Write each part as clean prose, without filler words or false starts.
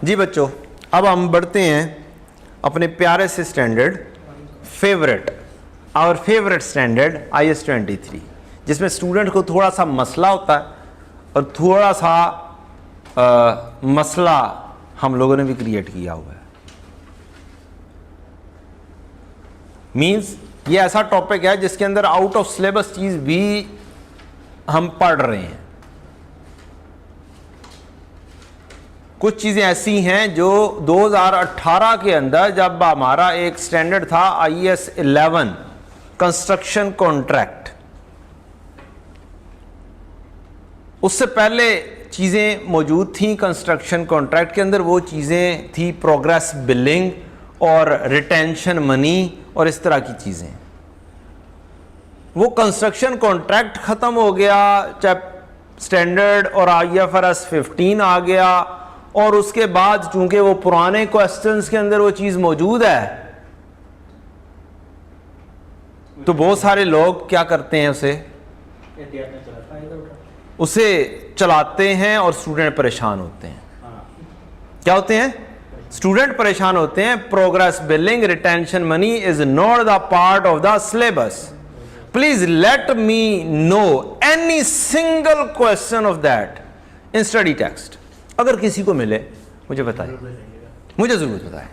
जी बच्चों, अब हम बढ़ते हैं अपने प्यारे से standard our favourite standard IS 23, जिसमें स्टूडेंट को थोड़ा सा मसला होता है और थोड़ा सा मसला हम लोगों ने भी क्रिएट किया हुआ है। मींस ये ऐसा टॉपिक है जिसके अंदर आउट ऑफ सिलेबस चीज भी हम पढ़ रहे हैं। कुछ चीजें ऐसी हैं जो 2018 के अंदर, जब हमारा एक स्टैंडर्ड था IS 11 कंस्ट्रक्शन कॉन्ट्रैक्ट, उससे पहले चीजें मौजूद थी कंस्ट्रक्शन कॉन्ट्रैक्ट के अंदर। वो चीजें थी प्रोग्रेस बिलिंग और रिटेंशन मनी और इस तरह की चीजें। वो कंस्ट्रक्शन कॉन्ट्रैक्ट खत्म हो गया, चाहे स्टैंडर्ड और IFRS 15 आ गया, और उसके बाद चूंकि वो पुराने क्वेश्चंस के अंदर वो चीज मौजूद है, तो बहुत सारे लोग क्या करते हैं, उसे चलाते हैं और स्टूडेंट परेशान होते हैं। क्या होते हैं? स्टूडेंट परेशान होते हैं। Progress billing retention money is not the part of the syllabus. Please let me know any single question of that in study text. अगर किसी को मिले मुझे बताइए, मुझे जरूर बताएं।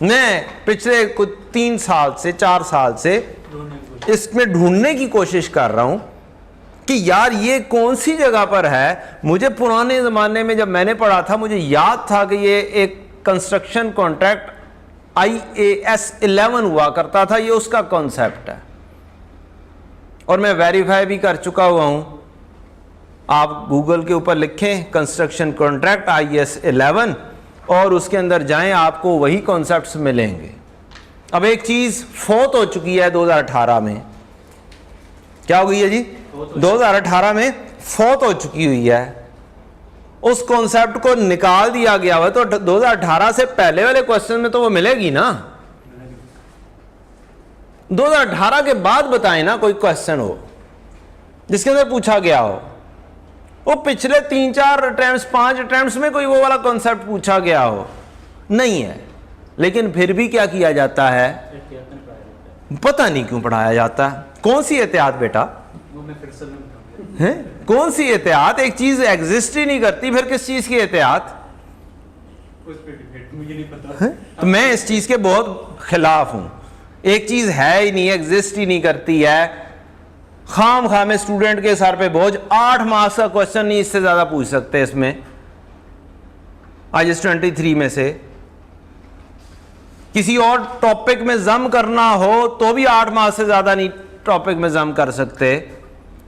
मैं पिछले कुछ 3 साल से 4 साल से इसमें ढूंढने की कोशिश कर रहा हूं कि यार ये कौन सी जगह पर है। मुझे पुराने ज़माने में जब मैंने पढ़ा था, मुझे याद था कि ये एक कंस्ट्रक्शन कॉन्ट्रैक्ट IAS 11 हुआ करता था, ये उसका कॉन्सेप्ट है और मैं वेरीफाई भी कर चुका हुआ हूं। आप गूगल के ऊपर लिखें कंस्ट्रक्शन कॉन्ट्रैक्ट IAS 11 और उसके अंदर जाएं, आपको वही कॉन्सेप्ट्स मिलेंगे। अब एक चीज़ फोत हो चुकी है 2018 में। क्या हो गई है जी? 2018 में फोत हो चुकी हुई है। उस कॉन्सेप्ट को निकाल दिया गया हुआ, तो 2018 से पहले वाले क्वेश्चन में तो वो मिलेगी ना। 2018 के बाद बताएं ना कोई क्वेश्चन हो जिसके अंदर पूछा गया हो। वो पिछले 3-4 अटेम्प्ट्स 5 अटेम्प्ट्स में कोई वो वाला कॉन्सेप्ट पूछा गया हो, नहीं है। लेकिन फिर भी क्या किया जाता है, पता नहीं क्यों पढ़ाया जाता है। कौन सी एहतियात बेटा? है कौन सी एहतियात? एक चीज एग्जिस्ट ही नहीं करती, फिर किस चीज की एहतियात? मुझे नहीं पता। तो मैं इस चीज के बहुत खिलाफ हूं। एक चीज है ही नहीं, एग्जिस्ट ही नहीं करती है, खाम खामे स्टूडेंट के सर पे बोझ। 8 मार्क्स का क्वेश्चन नहीं, इससे ज्यादा पूछ सकते इसमें IS 23 में से। किसी और टॉपिक में जम करना हो तो भी 8 मार्क्स से ज्यादा नहीं टॉपिक में जम कर सकते।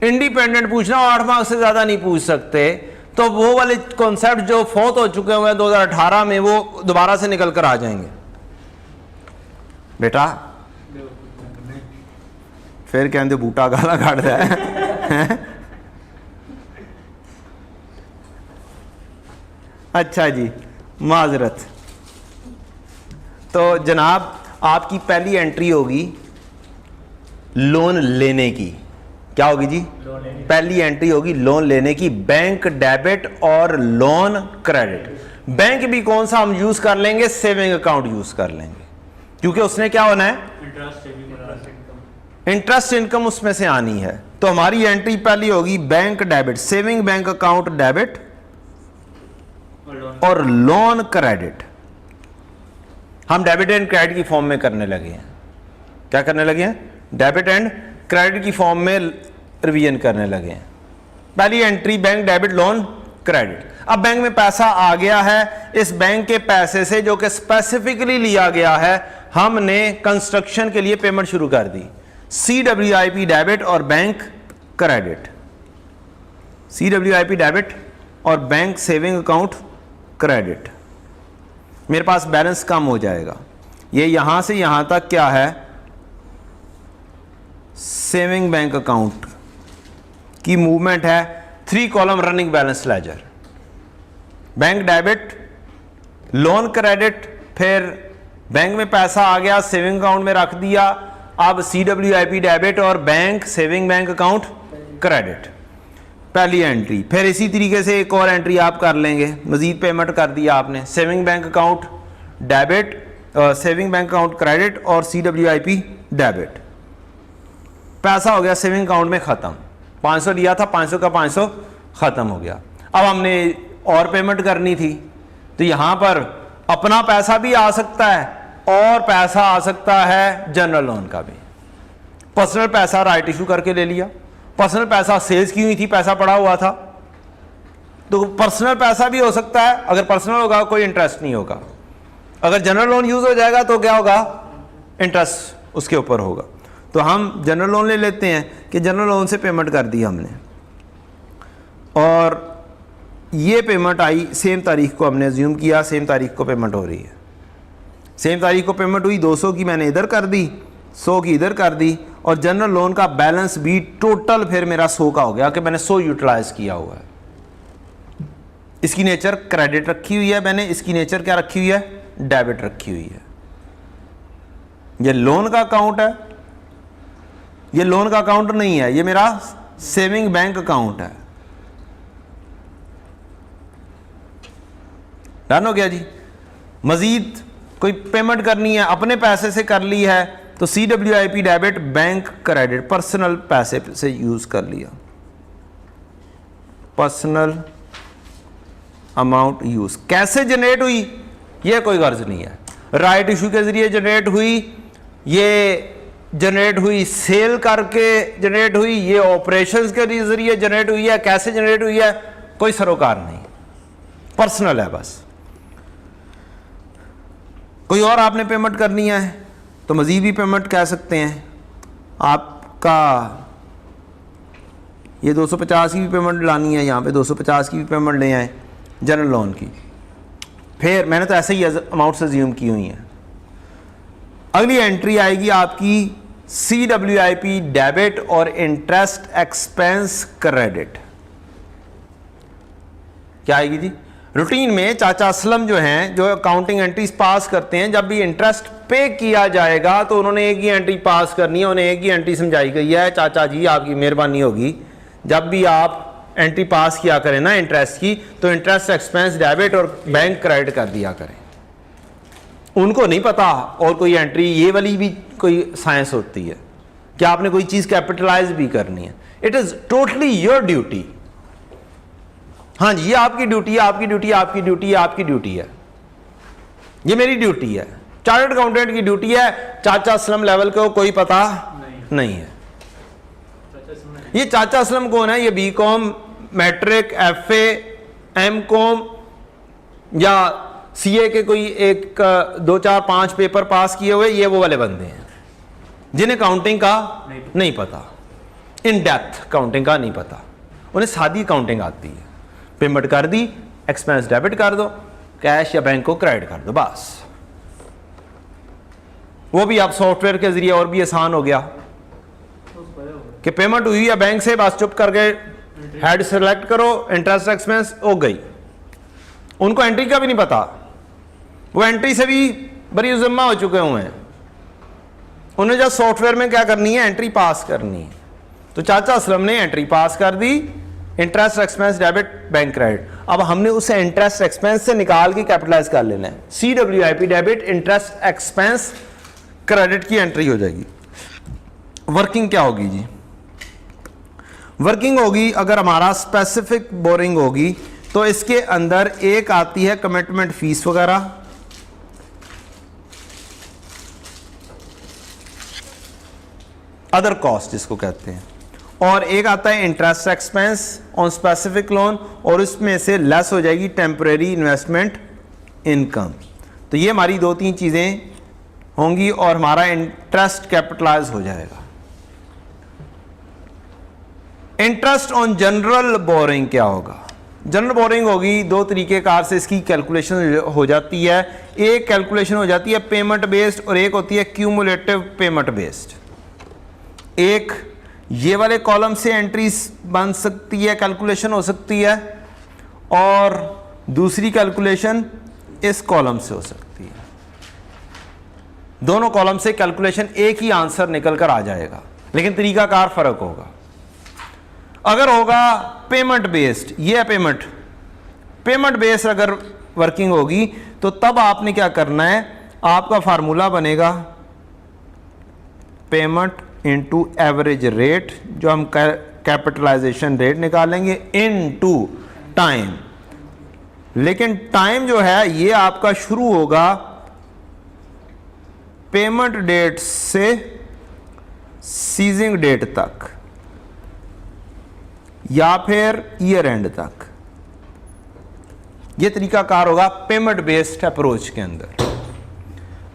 इंडिपेंडेंट पूछना 8 मार्क्स से ज्यादा नहीं पूछ सकते। तो वो वाले कॉन्सेप्ट जो फोत हो चुके हुए हैं 2018 में, वो दोबारा से निकल कर आ जाएंगे बेटा। फिर कहते बूटा गाला काट है। अच्छा जी, माजरत। तो जनाब आपकी पहली एंट्री होगी लोन लेने की। क्या होगी जी? पहली एंट्री होगी लोन लेने की, बैंक डेबिट और लोन क्रेडिट। बैंक भी कौन सा हम यूज कर लेंगे? सेविंग अकाउंट यूज कर लेंगे, क्योंकि उसने क्या होना है? इंटरेस्ट इनकम उसमें से आनी है। तो हमारी एंट्री पहली होगी bank debit, saving bank account debit और लोन क्रेडिट। हम डेबिट एंड क्रेडिट की फॉर्म में करने लगे हैं। क्या करने लगे हैं? डेबिट एंड क्रेडिट की फॉर्म में रिवीजन करने लगे हैं। पहली entry bank debit loan credit. अब बैंक में पैसा आ गया है, इस बैंक के पैसे से जो कि स्पेसिफिकली लिया गया है, हमने कंस्ट्रक्शन के लिए पेमेंट शुरू कर दी। CWIP डेबिट और बैंक क्रेडिट, CWIP डेबिट और बैंक सेविंग अकाउंट क्रेडिट। मेरे पास बैलेंस कम हो जाएगा। ये यहां से यहां तक क्या है? सेविंग बैंक अकाउंट की मूवमेंट है। 3 column running balance ledger, bank debit, loan credit, फिर बैंक में पैसा आ गया, सेविंग अकाउंट में रख दिया। अब CWIP डेबिट और bank saving bank account credit. पहली एंट्री। फिर इसी तरीके से एक और एंट्री आप कर लेंगे, मजीद पेमेंट कर दिया आपने, saving bank account debit, saving bank account credit और CWIP डेबिट। पैसा हो गया सेविंग अकाउंट में ख़त्म, 500 लिया था, 500 का 500 ख़त्म हो गया। अब हमने और पेमेंट करनी थी, तो यहाँ पर अपना पैसा भी आ सकता है और पैसा आ सकता है जनरल लोन का भी। पर्सनल पैसा राइट इशू करके ले लिया, पर्सनल पैसा सेल्स की हुई थी, पैसा पड़ा हुआ था, तो पर्सनल पैसा भी हो सकता है। अगर पर्सनल होगा कोई इंटरेस्ट नहीं होगा, अगर जनरल लोन यूज हो जाएगा तो क्या होगा, इंटरेस्ट उसके ऊपर होगा। तो हम जनरल लोन ले लेते हैं कि जनरल लोन से पेमेंट कर दी हमने, और ये पेमेंट आई सेम तारीख को, हमने अज्यूम किया सेम तारीख को पेमेंट हो रही है। सेम तारीख को पेमेंट हुई, 200 की मैंने इधर कर दी, 100 की इधर कर दी, और जनरल लोन का बैलेंस भी टोटल फिर मेरा 100 का हो गया कि मैंने 100 यूटिलाइज किया हुआ है। इसकी नेचर क्रेडिट रखी हुई है मैंने, इसकी नेचर क्या रखी हुई है, डेबिट रखी हुई है। ये लोन का अकाउंट है, ये लोन का अकाउंट नहीं है, ये मेरा सेविंग बैंक अकाउंट है। डन हो गया जी। मजीद कोई पेमेंट करनी है, अपने पैसे से कर ली है, तो CWIP debit, bank credit, personal पैसे से यूज कर लिया, पर्सनल अमाउंट यूज। कैसे जनरेट हुई ये कोई गर्ज नहीं है, राइट इशू के जरिए जनरेट हुई, ये जनरेट हुई सेल करके जनरेट हुई, ये ऑपरेशंस के जरिए जनरेट हुई है, कैसे जनरेट हुई है कोई सरोकार नहीं, पर्सनल है बस। कोई और आपने पेमेंट करनी है तो मजीद भी पेमेंट कह सकते हैं। आपका ये 250 की भी पेमेंट लानी है, यहाँ पे 250 की भी पेमेंट ले आए जनरल लोन की। फिर मैंने तो ऐसे ही अमाउंट अज्यूम की हुई है। अगली एंट्री आएगी आपकी CWIP डेबिट और इंटरेस्ट एक्सपेंस क्रेडिट। क्या आएगी जी, रूटीन में चाचा असलम जो हैं, जो अकाउंटिंग एंट्रीज पास करते हैं, जब भी इंटरेस्ट पे किया जाएगा तो उन्होंने एक ही एंट्री पास करनी है, उन्हें एक ही एंट्री समझाई गई है, चाचा जी आपकी मेहरबानी होगी, जब भी आप एंट्री पास किया करें ना इंटरेस्ट की, तो इंटरेस्ट एक्सपेंस डेबिट और बैंक क्रेडिट कर दिया करें। उनको नहीं पता और कोई एंट्री ये वाली भी कोई साइंस होती है कि आपने कोई चीज कैपिटलाइज भी करनी है। It is totally your duty. हाँ जी, ये आपकी ड्यूटी है, आपकी ड्यूटी, आपकी ड्यूटी, आपकी ड्यूटी है, ये मेरी ड्यूटी है, चार्टर्ड अकाउंटेंट की ड्यूटी है। चाचा असलम लेवल को कोई पता नहीं है। ये चाचा असलम कौन है, ये BCom, मैट्रिक, FA, MCom या CA के कोई 1 2 4 5 पेपर पास किए हुए, ये वो वाले बंदे हैं जिन्हें काउंटिंग का नहीं पता, इन डेप्थ काउंटिंग का नहीं पता, उन्हें सादी काउंटिंग आती है। पेमेंट कर दी, एक्सपेंस डेबिट कर दो, कैश या बैंक को क्रेडिट कर दो, बस। वो भी आप सॉफ्टवेयर के जरिए और भी आसान हो गया कि पेमेंट हुई है बैंक से, बस चुप करके हेड सेलेक्ट करो, इंटरेस्ट एक्सपेंस हो गई। उनको एंट्री का भी नहीं पता, वो एंट्री से भी बड़ी जिम्मा हो चुके हुए हैं। उन्हें जब सॉफ्टवेयर में क्या करनी है, एंट्री पास करनी है। तो चाचा असलम ने एंट्री पास कर दी, interest expense debit bank credit. अब हमने उसे इंटरेस्ट एक्सपेंस से निकाल के कैपिटलाइज कर लेना है। CWIP debit interest expense credit की एंट्री हो जाएगी। वर्किंग क्या होगी जी, वर्किंग होगी अगर हमारा स्पेसिफिक बोरिंग होगी तो इसके अंदर एक आती है कमिटमेंट फीस वगैरह, अदर कॉस्ट जिसको कहते हैं, और एक आता है interest expense on specific loan, और इसमें से लेस हो जाएगी टेम्परेरी इन्वेस्टमेंट इनकम। तो ये हमारी 2-3 चीज़ें होंगी और हमारा इंटरेस्ट कैपिटलाइज हो जाएगा। इंटरेस्ट ऑन जनरल बोरिंग क्या होगा, जनरल बोरिंग होगी 2 तरीके कार से इसकी कैलकुलेशन हो जाती है। एक कैलकुलेशन हो जाती है पेमेंट बेस्ड और एक होती है क्यूमुलेटिव पेमेंट बेस्ड। एक ये वाले कॉलम से एंट्रीज बन सकती है, कैलकुलेशन हो सकती है, और दूसरी कैलकुलेशन इस कॉलम से हो सकती है। दोनों कॉलम से कैलकुलेशन एक ही आंसर निकल कर आ जाएगा, लेकिन तरीकाकार फर्क होगा। अगर होगा पेमेंट बेस्ड, ये है पेमेंट, पेमेंट बेस्ड अगर वर्किंग होगी तो तब आपने क्या करना है, आपका फार्मूला बनेगा पेमेंट इनटू एवरेज रेट, जो हम कैपिटलाइजेशन रेट निकालेंगे, इनटू टाइम। लेकिन टाइम जो है ये आपका शुरू होगा पेमेंट डेट से सीजिंग डेट तक या फिर ईयर एंड तक। यह तरीकाकार होगा पेमेंट बेस्ड अप्रोच के अंदर।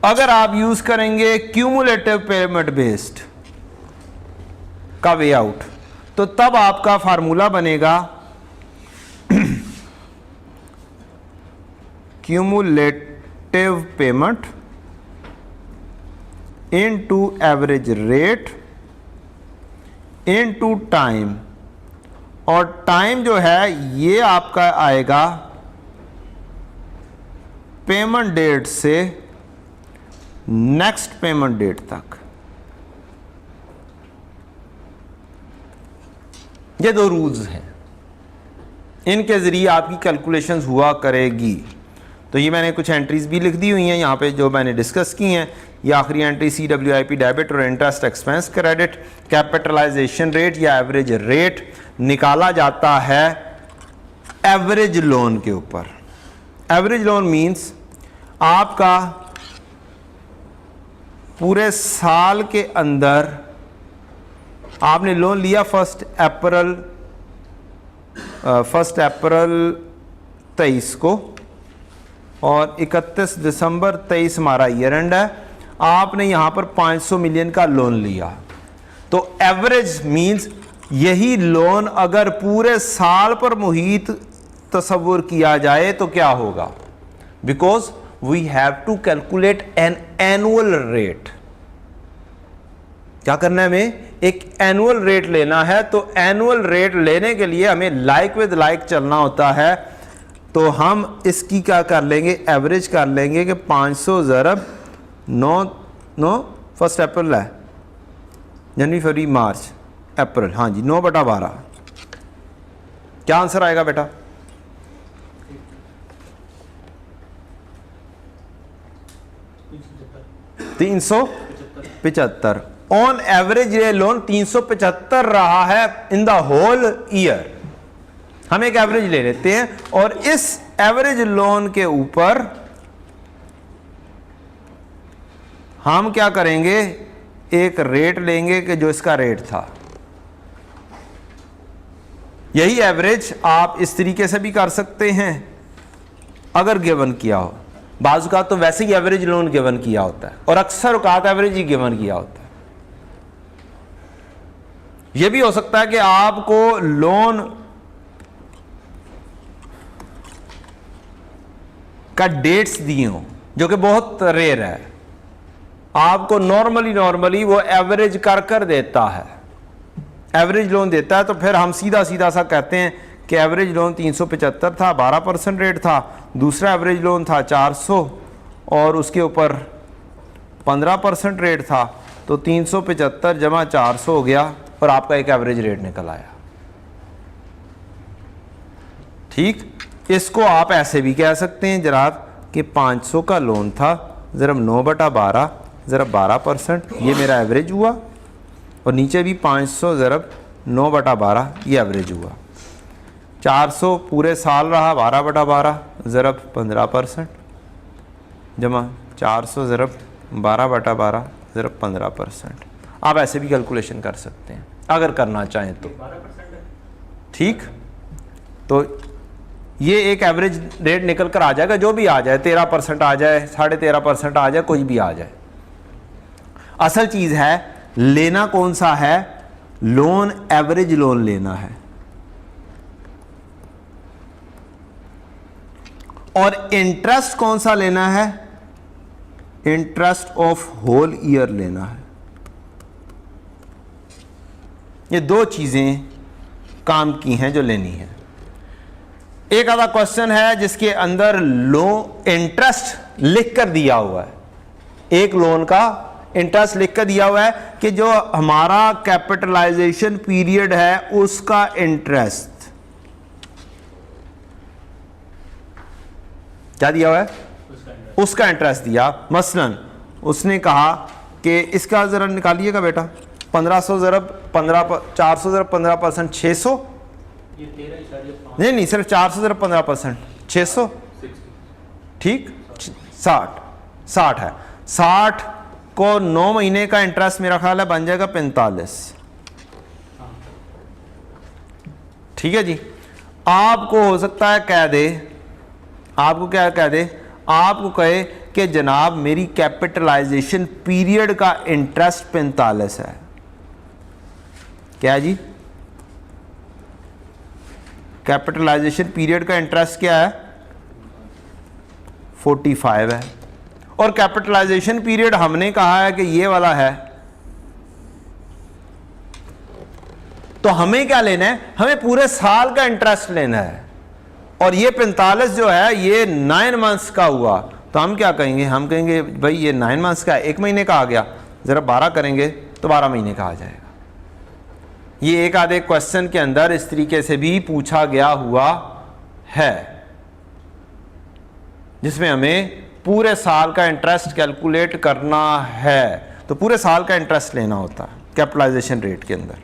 अगर आप यूज करेंगे क्यूमुलेटिव पेमेंट बेस्ड का वे आउट, तो तब आपका फार्मूला बनेगा cumulative payment into average rate into time, और टाइम जो है ये आपका आएगा पेमेंट डेट से नेक्स्ट पेमेंट डेट तक। ये दो रूल्स हैं, इनके जरिए आपकी कैलकुलेशंस हुआ करेगी। तो ये मैंने कुछ एंट्रीज भी लिख दी हुई हैं यहाँ पे जो मैंने डिस्कस की हैं। ये आखिरी एंट्री CWIP डेबिट और interest expense credit, capitalization rate या एवरेज रेट निकाला जाता है एवरेज लोन के ऊपर। एवरेज लोन मींस आपका पूरे साल के अंदर आपने लोन लिया 1 अप्रैल 23 को और 31 दिसंबर 23 हमारा ईयर एंड है। आपने यहां पर 500 मिलियन का लोन लिया, तो एवरेज मींस यही लोन अगर पूरे साल पर मुहित तस्वुर किया जाए तो क्या होगा, because we have to calculate an annual rate. क्या करना है हमें, एक एनुअल रेट लेना है। तो एनुअल रेट लेने के लिए हमें लाइक विद लाइक चलना होता है। तो हम इसकी क्या कर लेंगे, एवरेज कर लेंगे कि 500 ज़रब 9 1 अप्रैल है, जनवरी फरवरी मार्च अप्रैल, हाँ जी 9/12। क्या आंसर आएगा बेटा, 375। ऑन एवरेज ये लोन 375 रहा है इन द होल ईयर। हम एक एवरेज ले लेते हैं और इस एवरेज लोन के ऊपर हम क्या करेंगे, एक रेट लेंगे कि जो इसका रेट था। यही एवरेज आप इस तरीके से भी कर सकते हैं अगर गिवन किया हो। बाज़ औक़ात तो वैसे ही एवरेज लोन गिवन किया होता है और अक्सर औक़ात एवरेज ही गिवन किया होता है। यह भी हो सकता है कि आपको लोन का डेट्स दिए हो, जो कि बहुत रेयर है। आपको नॉर्मली वो एवरेज कर देता है, एवरेज लोन देता है। तो फिर हम सीधा सा कहते हैं कि एवरेज लोन 375 था, 12% रेट था। दूसरा एवरेज लोन था 400 और उसके ऊपर 15% रेट था। तो 375 जमा 400 हो गया और आपका एक एवरेज रेट निकल आया। ठीक, इसको आप ऐसे भी कह सकते हैं जनाब कि 500 का लोन था, ज़रब 9/12 ज़रब 12%, ये मेरा एवरेज हुआ। और नीचे भी 500 ज़रब 9/12 ये एवरेज हुआ। 400 पूरे साल रहा 12/12 ज़रब 15% जमा 400 ज़रब 12/12 ज़रब 15%। आप ऐसे भी कैलकुलेशन कर सकते हैं अगर करना चाहें तो। ठीक, तो ये एक एवरेज रेट निकल कर आ जाएगा, जो भी आ जाए, 13% आ जाए, 13.5% आ जाए, कुछ भी आ जाए। असल चीज है लेना कौन सा है, लोन एवरेज लोन लेना है। और इंटरेस्ट कौन सा लेना है, इंटरेस्ट ऑफ होल ईयर लेना है। ये दो चीजें काम की हैं जो लेनी है। एक आधा क्वेश्चन है जिसके अंदर लो इंटरेस्ट लिख कर दिया हुआ है, एक लोन का इंटरेस्ट लिख कर दिया हुआ है कि जो हमारा कैपिटलाइजेशन पीरियड है उसका इंटरेस्ट क्या दिया हुआ है, उसका इंटरेस्ट दिया। मसलन उसने कहा कि इसका जरा निकालिएगा बेटा, 1500 ज़रब 15 400 ज़रब 15% 600, नहीं सिर्फ 400 ज़रब 15% 600, ठीक 60 है। 60 को 9 महीने का इंटरेस्ट मेरा ख्याल है बन जाएगा 45। ठीक है जी। आपको हो सकता है कह दे, आपको क्या कह दे, आपको कहे कि जनाब मेरी कैपिटलाइजेशन पीरियड का इंटरेस्ट 45 है। क्या जी, कैपिटलाइजेशन पीरियड का इंटरेस्ट क्या है 45 है, और कैपिटलाइजेशन पीरियड हमने कहा है कि ये वाला है। तो हमें क्या लेना है, हमें पूरे साल का इंटरेस्ट लेना है, और ये 45 जो है ये 9 मंथ्स का हुआ। तो हम क्या कहेंगे, हम कहेंगे भाई ये 9 मंथ्स का है, 1 महीने का आ गया, जरा 12 करेंगे तो 12 महीने का आ जाएगा। ये एक आधे क्वेश्चन के अंदर इस तरीके से भी पूछा गया हुआ है, जिसमें हमें पूरे साल का इंटरेस्ट कैलकुलेट करना है। तो पूरे साल का इंटरेस्ट लेना होता है कैपिटलाइजेशन रेट के अंदर।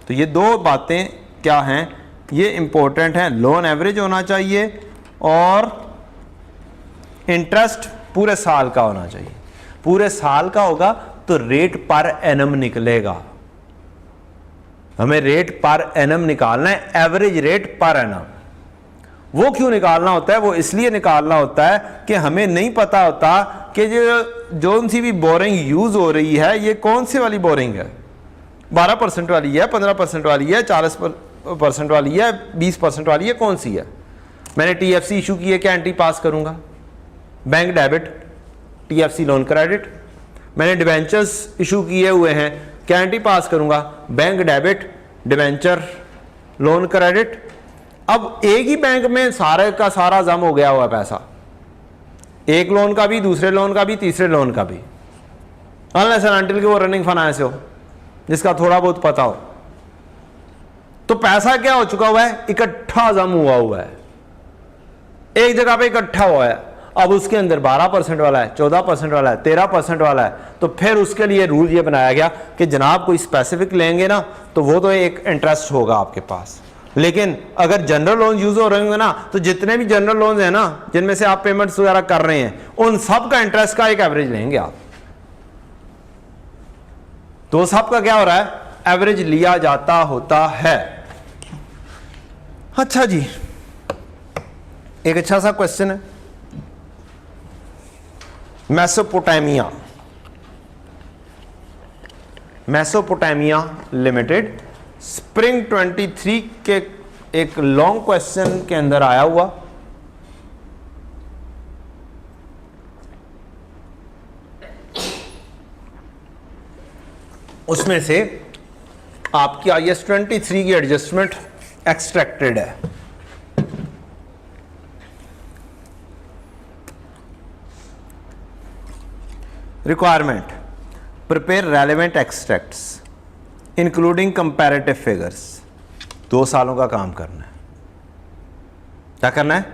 तो ये दो बातें क्या हैं, ये इंपॉर्टेंट हैं। लोन एवरेज होना चाहिए और इंटरेस्ट पूरे साल का होना चाहिए। पूरे साल का होगा तो रेट पर एनम निकलेगा। हमें रेट पर एनम निकालना है, एवरेज रेट पर एनम। वो क्यों निकालना होता है, वो इसलिए निकालना होता है कि हमें नहीं पता होता कि जो सी भी बोरिंग यूज हो रही है ये कौन सी वाली बोरिंग है, 12% वाली है, 15% वाली है, 40% वाली है, 20% वाली है, कौन सी है। मैंने TFC इशू की है, क्या एंट्री पास करूंगा, bank debit TFC loan credit. मैंने डिवेंचर्स इशू किए हुए हैं, क्या एंट्री पास करूंगा, bank debit debenture loan credit. अब एक ही बैंक में सारे का सारा जम हो गया हुआ पैसा, एक लोन का भी, दूसरे लोन का भी, तीसरे लोन का भी, अनलेस एंड अनटिल कि वो रनिंग फाइनेंस हो जिसका थोड़ा बहुत पता हो। तो पैसा क्या हो चुका हुआ है, इकट्ठा जम हुआ है, एक जगह पे इकट्ठा हुआ है। अब उसके अंदर 12% वाला है, 14% वाला है, 13% वाला है। तो फिर उसके लिए रूल ये बनाया गया कि जनाब कोई स्पेसिफिक लेंगे ना तो वो तो एक इंटरेस्ट होगा आपके पास, लेकिन अगर जनरल लोन यूज हो रहे होंगे ना तो जितने भी जनरल लोन है ना जिनमें से आप पेमेंट्स वगैरह कर रहे हैं उन सब का इंटरेस्ट का एक एवरेज लेंगे आप। तो सब का क्या हो रहा है, एवरेज लिया जाता होता है। अच्छा जी, एक अच्छा सा क्वेश्चन है, मेसोपोटामिया लिमिटेड स्प्रिंग 23 के एक लॉन्ग क्वेश्चन के अंदर आया हुआ। उसमें से आपकी IS 23 की एडजस्टमेंट एक्सट्रैक्टेड है। Requirement, prepare relevant extracts including comparative figures. 2 सालों का काम करना है। क्या करना है,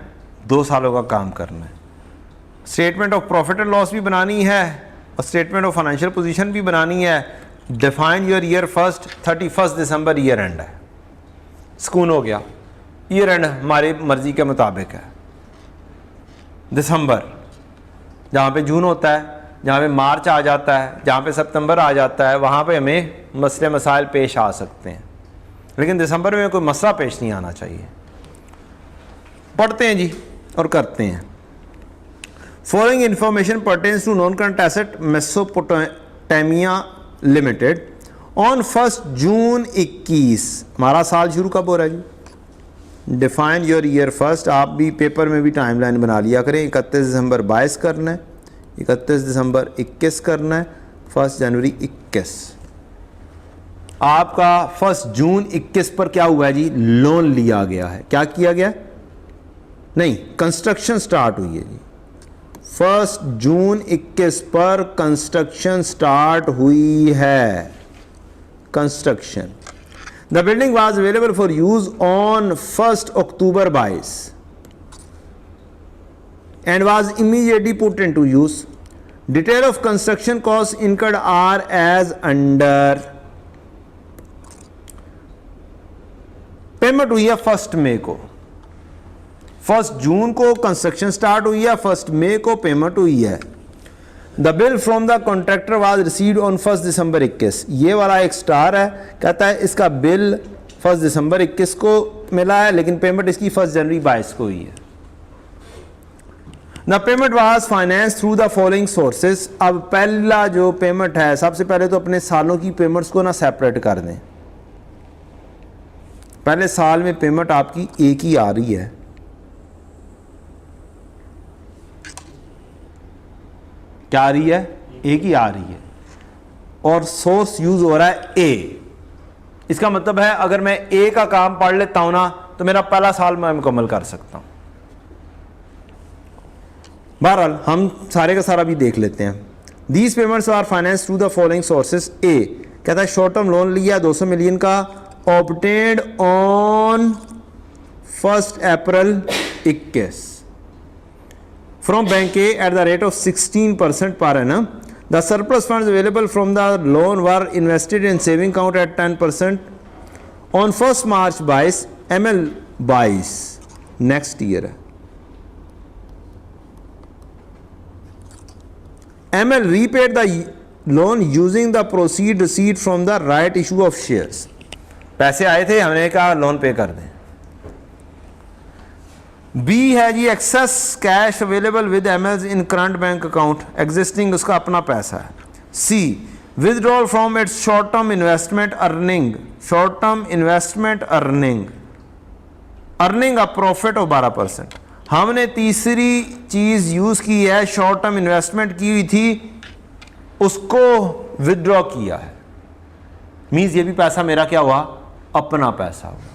2 सालों का काम करना है। Statement of profit and loss भी बनानी है और स्टेटमेंट ऑफ फाइनेंशियल पोजीशन भी बनानी है। Define your year first, 31 December year and है, सुकून हो गया। ईयर एंड हमारी मर्जी के मुताबिक है। दिसंबर जहाँ पे जून होता है, जहाँ पे मार्च आ जाता है, जहाँ पे सितंबर आ जाता है, वहाँ पे हमें मसले मसाइल पेश आ सकते हैं, लेकिन दिसंबर में कोई मसला पेश नहीं आना चाहिए। पढ़ते हैं जी और करते हैं। Following information pertains to non current asset Mesopotamia limited on 1 June 21। हमारा साल शुरू कब हो रहा है जी, डिफाइन योर ईयर फर्स्ट। आप भी पेपर में भी टाइमलाइन बना लिया करें। 31 दिसंबर 22 करना है, 31 दिसंबर 21 करना है, 1 जनवरी 21। आपका 1 जून 21 पर क्या हुआ है जी, लोन लिया गया है। क्या किया गया, नहीं, कंस्ट्रक्शन स्टार्ट हुई है जी। 1 जून 21 पर कंस्ट्रक्शन स्टार्ट हुई है। Construction. The building was available for use on 1 October 22 and was immediately put into use. Detail of construction cost incurred are as under. Payment हुई है 1 मई को, 1 जून को कंस्ट्रक्शन स्टार्ट हुई है, 1 मई को पेमेंट हुई है। The bill from the contractor was received on 1 दिसंबर 21। ये वाला एक स्टार है, कहता है इसका बिल 1 दिसंबर 21 को मिला है, लेकिन पेमेंट इसकी 1 जनवरी 22 को हुई है। The payment was finance through the following sources. अब पहला जो पेमेंट है, सबसे पहले तो अपने सालों की पेमेंट्स को ना सेपरेट कर दें। पहले साल में पेमेंट आपकी एक ही आ रही है, क्या आ रही है? एक ही आ रही है, और सोर्स यूज हो रहा है ए। इसका मतलब है अगर मैं ए का काम पढ़ लेता हूं ना तो मेरा पहला साल मैं मुकम्मल कर सकता हूं। बहरहाल हम सारे का सारा भी देख लेते हैं। These payments are finance through the following sources. A कहता है शॉर्ट टर्म लोन लिया 200 मिलियन का, obtained on 1 April 21 from bank A at the rate of 16% per annum. The surplus funds available from the loan were invested in saving account at 10%. On 1st March 22 ML 22 next year है। ML repaid the loan using the proceed received from the right issue of shares. पैसे आए थे, हमने कहा loan पे कर दें। B है जी excess cash available with ML in current bank account, existing उसका अपना पैसा है। C withdrawal from its short term investment earning, short term investment earning, earning a profit of 12%। हमने तीसरी चीज यूज की है, शॉर्ट टर्म इन्वेस्टमेंट की हुई थी, उसको विदड्रॉ किया है। मीन्स ये भी पैसा मेरा क्या हुआ? अपना पैसा हुआ।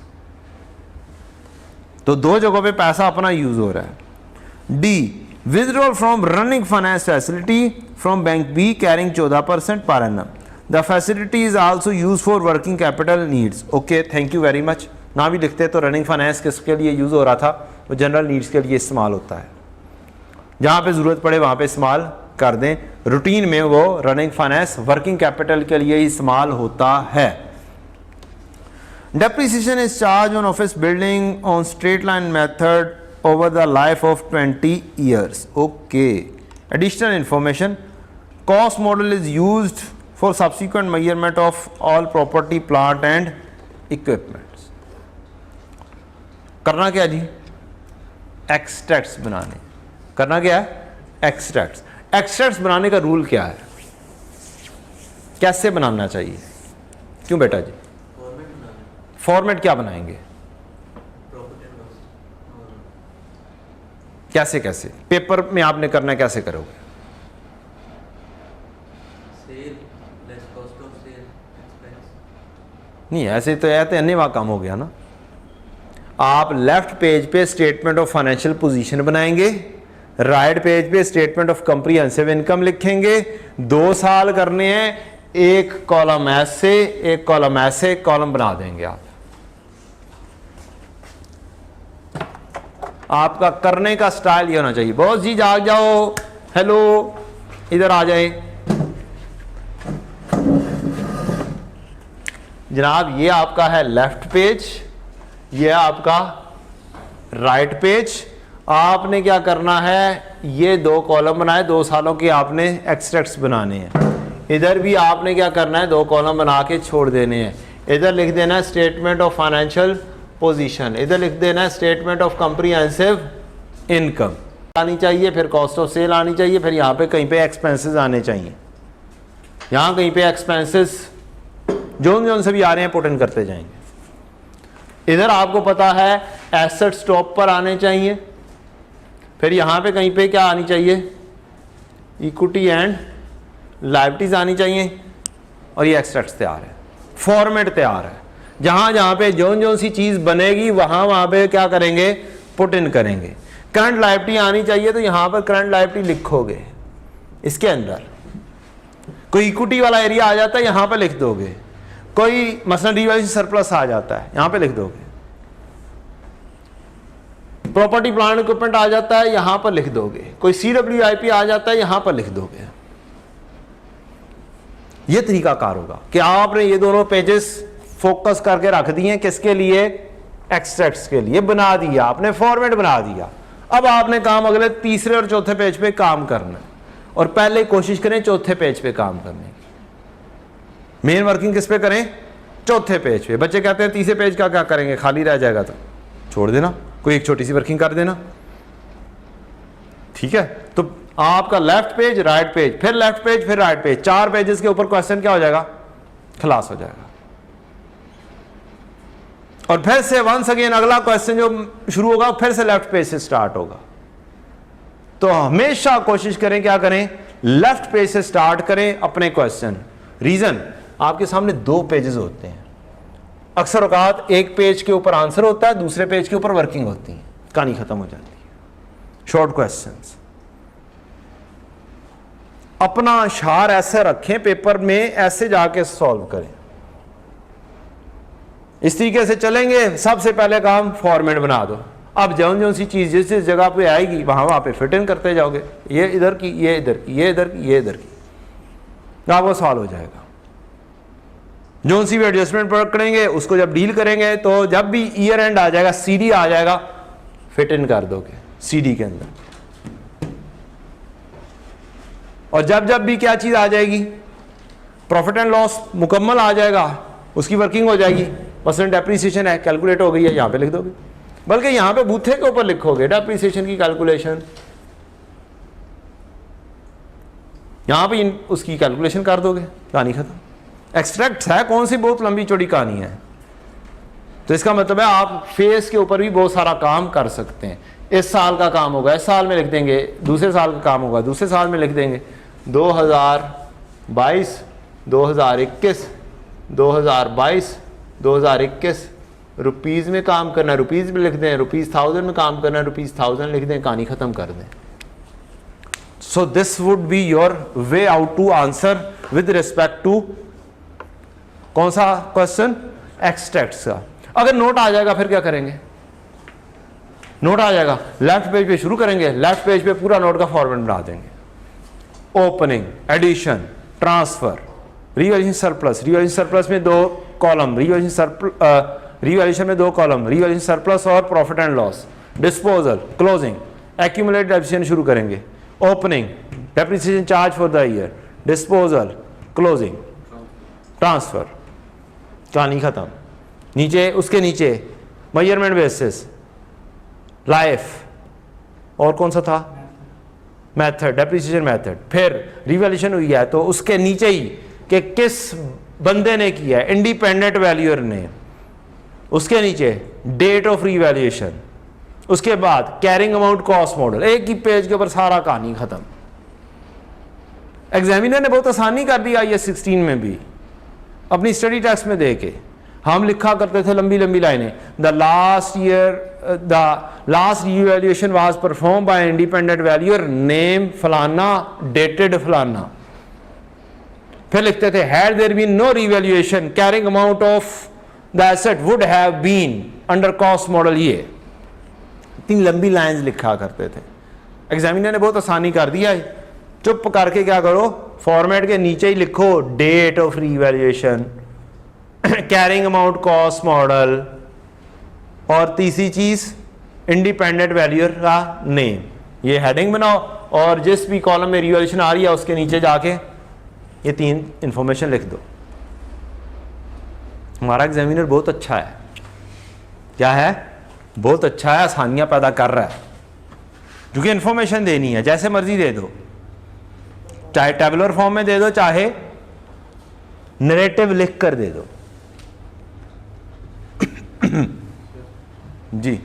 तो दो जगहों पे पैसा अपना यूज हो रहा है। D withdrawal from running finance facility from bank B carrying 14% per annum. The facility is also use for working capital needs. Okay, thank you very much. ना भी लिखते तो रनिंग फाइनेंस किसके लिए यूज हो रहा था? वो जनरल नीड्स के लिए इस्तेमाल होता है, जहां पे जरूरत पड़े वहां पे इस्तेमाल कर दें। रूटीन में वो रनिंग फाइनेंस वर्किंग कैपिटल के लिए इस्तेमाल होता है। Depreciation is charged on office building on straight line method over the life of 20 years. Okay. Additional information. Cost model is used for subsequent measurement of all property, plant and equipment. करना क्या जी? Extracts बनाने। करना क्या है? Extracts. Extracts बनाने का rule क्या है? कैसे बनाना चाहिए? क्यों बेटा जी? फॉर्मेट क्या बनाएंगे? कैसे कैसे? पेपर में आपने करना कैसे करोगे? नहीं, ऐसे तो यह तो अन्य काम हो गया ना। आप लेफ्ट पेज पे स्टेटमेंट ऑफ फाइनेंशियल पोजीशन बनाएंगे, राइट पेज पे स्टेटमेंट ऑफ कंप्रीहेंसिव इनकम लिखेंगे। 2 साल करने हैं, एक कॉलम ऐसे, एक कॉलम ऐसे, कॉलम बना देंगे आप। आपका करने का स्टाइल ये होना चाहिए। बॉस जी जाग जाओ, हेलो इधर आ जाए जनाब। ये आपका है लेफ्ट पेज, ये आपका राइट पेज। आपने क्या करना है? ये 2 कॉलम बनाए, 2 सालों के आपने एक्सट्रैक्ट्स बनाने हैं। इधर भी आपने क्या करना है? 2 कॉलम बना के छोड़ देने हैं। इधर लिख देना है स्टेटमेंट ऑफ फाइनेंशियल पोजीशन, इधर लिख देना है स्टेटमेंट ऑफ कंप्रीहेंसिव इनकम आनी चाहिए, फिर कॉस्ट ऑफ सेल आनी चाहिए, फिर यहाँ पे कहीं पे एक्सपेंसेस आने चाहिए। यहाँ कहीं पे एक्सपेंसेस जोन से भी आ रहे हैं पुट इन करते जाएंगे। इधर आपको पता है एसेट स्टॉप पर आने चाहिए, फिर यहाँ पे कहीं पे क्या आनी चाहिए? इक्विटी एंड लायबिलिटीज आनी चाहिए, और ये एक्सट्रैक्ट्स तैयार है, फॉर्मेट तैयार है। जहां जहां पे जोन सी चीज बनेगी वहां पे क्या करेंगे? पुट इन करेंगे। करंट लायबिलिटी आनी चाहिए तो यहां पर करंट लायबिलिटी लिखोगे इसके अंदर। कोई इक्विटी वाला एरिया आ जाता है यहां पर लिख दोगे, कोई मसलन रिवैल्यूएशन सरप्लस आ जाता है यहां पे लिख दोगे, प्रॉपर्टी प्लांट इक्विपमेंट आ जाता है यहां पर लिख दोगे, कोई CWIP आ जाता है यहां पर लिख दोगे। ये तरीकाकार होगा कि आपने ये दोनों पेजेस फोकस करके रख दिए, किसके लिए, एक्सट्रैक्ट्स के लिए बना दिया, आपने फॉर्मेट बना दिया। अब आपने काम अगले तीसरे और चौथे पेज पे काम करना है, और पहले कोशिश करें चौथे पेज पे काम करने की। मेन वर्किंग किस पे करें, चौथे पेज पे। बच्चे कहते हैं तीसरे पेज का क्या करेंगे, खाली रह जाएगा तो छोड़ देना, कोई एक छोटी सी वर्किंग कर देना, ठीक है। तो आपका लेफ्ट पेज, राइट पेज, फिर लेफ्ट पेज, फिर राइट पेज, 4 पेजेस के ऊपर क्वेश्चन क्या हो जाएगा, खलास हो जाएगा। और फिर से वंस अगेन अगला क्वेश्चन जो शुरू होगा फिर से लेफ्ट पेज से स्टार्ट होगा। तो हमेशा कोशिश करें, क्या करें, लेफ्ट पेज से स्टार्ट करें अपने क्वेश्चन। रीजन, आपके सामने 2 पेजेस होते हैं, अक्सर औकात एक पेज के ऊपर आंसर होता है, दूसरे पेज के ऊपर वर्किंग होती है, कहानी खत्म हो जाती है। शॉर्ट क्वेश्चंस अपना शार ऐसे रखें, पेपर में ऐसे जाके सॉल्व करें, इस तरीके से चलेंगे। सबसे पहले काम फॉर्मेट बना दो। अब जो सी चीज जिस जिस जगह पे आएगी वहां पे फिट इन करते जाओगे, ये इधर की, ये इधर की, ये इधर की, ये इधर की, आपको सॉल्व हो जाएगा। जो सी भी एडजस्टमेंट पकड़ेंगे उसको जब डील करेंगे तो जब भी ईयर एंड आ जाएगा, CD आ जाएगा, फिट इन कर दोगे CD के अंदर। और जब जब भी क्या चीज आ जाएगी, प्रॉफिट एंड लॉस मुकम्मल आ जाएगा, उसकी वर्किंग हो जाएगी। मसलन डेप्रीसिएशन है, कैलकुलेट हो गई है, यहां पे लिख दोगे, बल्कि यहां पे बूथे के ऊपर लिखोगे डेप्रीसिएशन की कैलकुलेशन, यहां पे उसकी कैलकुलेशन कर दोगे, कहानी खत्म। एक्सट्रैक्ट है, कौन सी बहुत लंबी चौड़ी कहानी है। तो इसका मतलब है आप फेस के ऊपर भी बहुत सारा काम कर सकते हैं। इस साल का काम होगा इस साल में लिख देंगे, दूसरे साल का काम होगा दूसरे साल में लिख देंगे, 2022, 2021, 2022, 2021 रुपीज़ में काम करना, रुपीज़ में लिख दें, ₹1000 में काम करना, ₹1000 लिख दें, कहानी ख़त्म कर दें। So this would be your way out to answer with respect to कौन सा क्वेश्चन, एक्सट्रैक्ट्स का। अगर नोट आ जाएगा फिर क्या करेंगे, नोट आ जाएगा, लेफ्ट पेज पे शुरू करेंगे, लेफ्ट पेज पे पूरा नोट का फॉर्मेट बना देंगे। Opening, addition, transfer, revaluation surplus, revaluation surplus में 2 कॉलम, रिवैल्यूएशन में 2 कॉलम, रिवैल्यूएशन सरप्लस और profit and loss, disposal, closing, accumulated depreciation शुरू करेंगे, opening, depreciation charge for the year, disposal, closing, transfer, कहानी खत्म। नीचे उसके नीचे मेजरमेंट बेसिस, लाइफ, और कौन सा था, मेथड, डेप्रिसिएशन मेथड। फिर रिवैल्यूएशन हुई है तो उसके नीचे ही कि किस बंदे ने किया है, इंडिपेंडेंट वैल्यूअर ने, उसके नीचे डेट ऑफ रिवैल्यूएशन, उसके बाद कैरिंग अमाउंट कॉस्ट मॉडल। एक ही पेज के ऊपर सारा कहानी खत्म। एग्जामिनर ने बहुत आसानी कर दी IAS 16 में भी, अपनी स्टडी टेक्स्ट में दे के हम लिखा करते थे लंबी लंबी लाइनें, the last revaluation was perform by independent valuer, name फलाना, डेटेड फलाना। फिर लिखते थे had there been no revaluation, carrying amount of the asset would have been under cost model. ये इतनी लंबी लाइंस लिखा करते थे। एग्जामिनर ने बहुत आसानी कर दिया है, चुप करके क्या करो, फॉर्मेट के नीचे ही लिखो date of revaluation, carrying amount cost model, और तीसरी चीज इंडिपेंडेंट वैल्यूअर का नेम। ये हेडिंग बनाओ और जिस भी कॉलम में रिवैल्यूएशन आ रही है उसके नीचे जाके ये 3 इंफॉर्मेशन लिख दो। हमारा एग्जामिनर बहुत अच्छा है, क्या है, बहुत अच्छा है, आसानियां पैदा कर रहा है, क्योंकि इंफॉर्मेशन देनी है, जैसे मर्जी दे दो, चाहे टेबुलर फॉर्म में दे दो, चाहे नरेटिव लिख कर दे दो। जी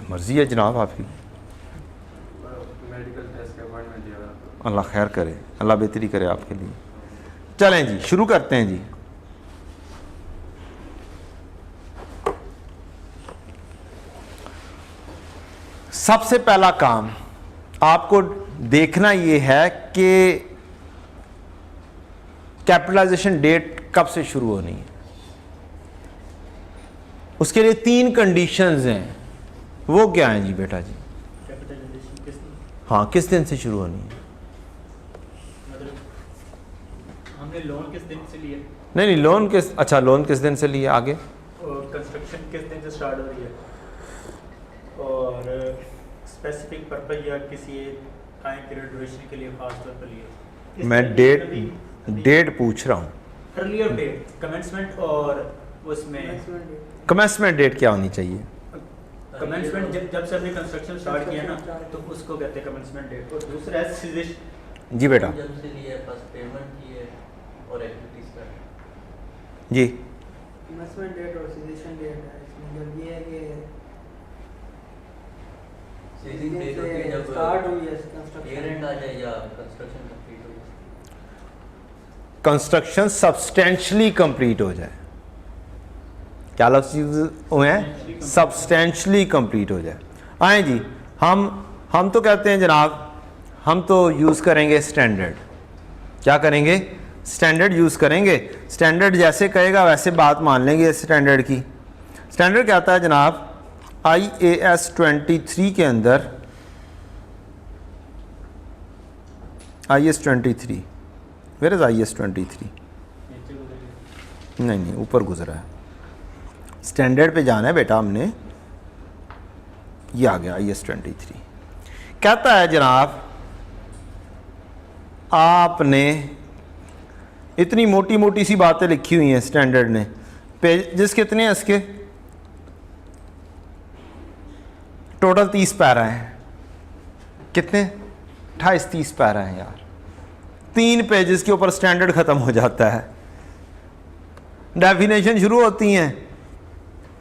मर्जी है जनाब आपकी, अल्लाह खैर करे, अल्लाह बेहतरी करे आपके लिए। चलें जी शुरू करते हैं जी। सबसे पहला काम आपको देखना ये है कि कैपिटलाइजेशन डेट कब से शुरू होनी है। उसके लिए 3 कंडीशंस हैं, वो क्या हैं जी बेटा जी? कैपिटलाइजेशन किस दिन? हाँ, किस दिन से शुरू होनी है? मतलब हमने लोन किस दिन से लिया नहीं, लोन किस, अच्छा लोन किस दिन से लिया, आगे और कंस्ट्रक्शन किस दिन से स्टार्ट हो रही है और स्पेसिफिक पर्पस या किसी टाइम पीरियड ड्यूरेशन के लिए खास तौर पर लिया। मैं डेट पूछ रहा हूँ। अर्लियर डेट कमेंसमेंट और उसमें कमेंसमेंट डेट क्या होनी चाहिए? कमेंसमेंट जब से हमने कंस्ट्रक्शन स्टार्ट किया ना तो उसको कहते हैं कमेंसमेंट डेट। और दूसरा है सीजेशन। जी बेटा जब से लिए फर्स्ट पेमेंट की है और एक्टिविटी स्टार्ट। जी इन्वेस्टमेंट डेट और सीजेशन डेट है। इसमें जब ये है कि सीजिंग डेट होती है जब स्टार्ट हुई है ईयर कंस्ट्रक्शन। एंड आ जाए या कंस्ट्रक्शन कंप्लीट हो जाए। कंस्ट्रक्शन सब्सटेंशियली कंप्लीट हो जाए। क्या लफ्ज़ हुए हैं? सब्सटेंशियली कंप्लीट हो जाए। आए जी, हम तो कहते हैं जनाब, हम तो यूज़ करेंगे स्टैंडर्ड। क्या करेंगे? स्टैंडर्ड यूज़ करेंगे। स्टैंडर्ड जैसे कहेगा वैसे बात मान लेंगे स्टैंडर्ड की। स्टैंडर्ड कहता है जनाब IAS 23 के अंदर, IAS 23, वेयर इज IAS 23? नहीं, ऊपर गुजरा है। स्टैंडर्ड पे जाना है बेटा हमने, ये आ गया IAS 23। कहता है जनाब आपने इतनी मोटी मोटी सी बातें लिखी हुई हैं स्टैंडर्ड ने। पेजेस कितने हैं इसके? टोटल 30 पैरा हैं। कितने? 28-30 पैरा हैं यार। 3 पेजेस के ऊपर स्टैंडर्ड ख़त्म हो जाता है। डेफिनेशन शुरू होती हैं,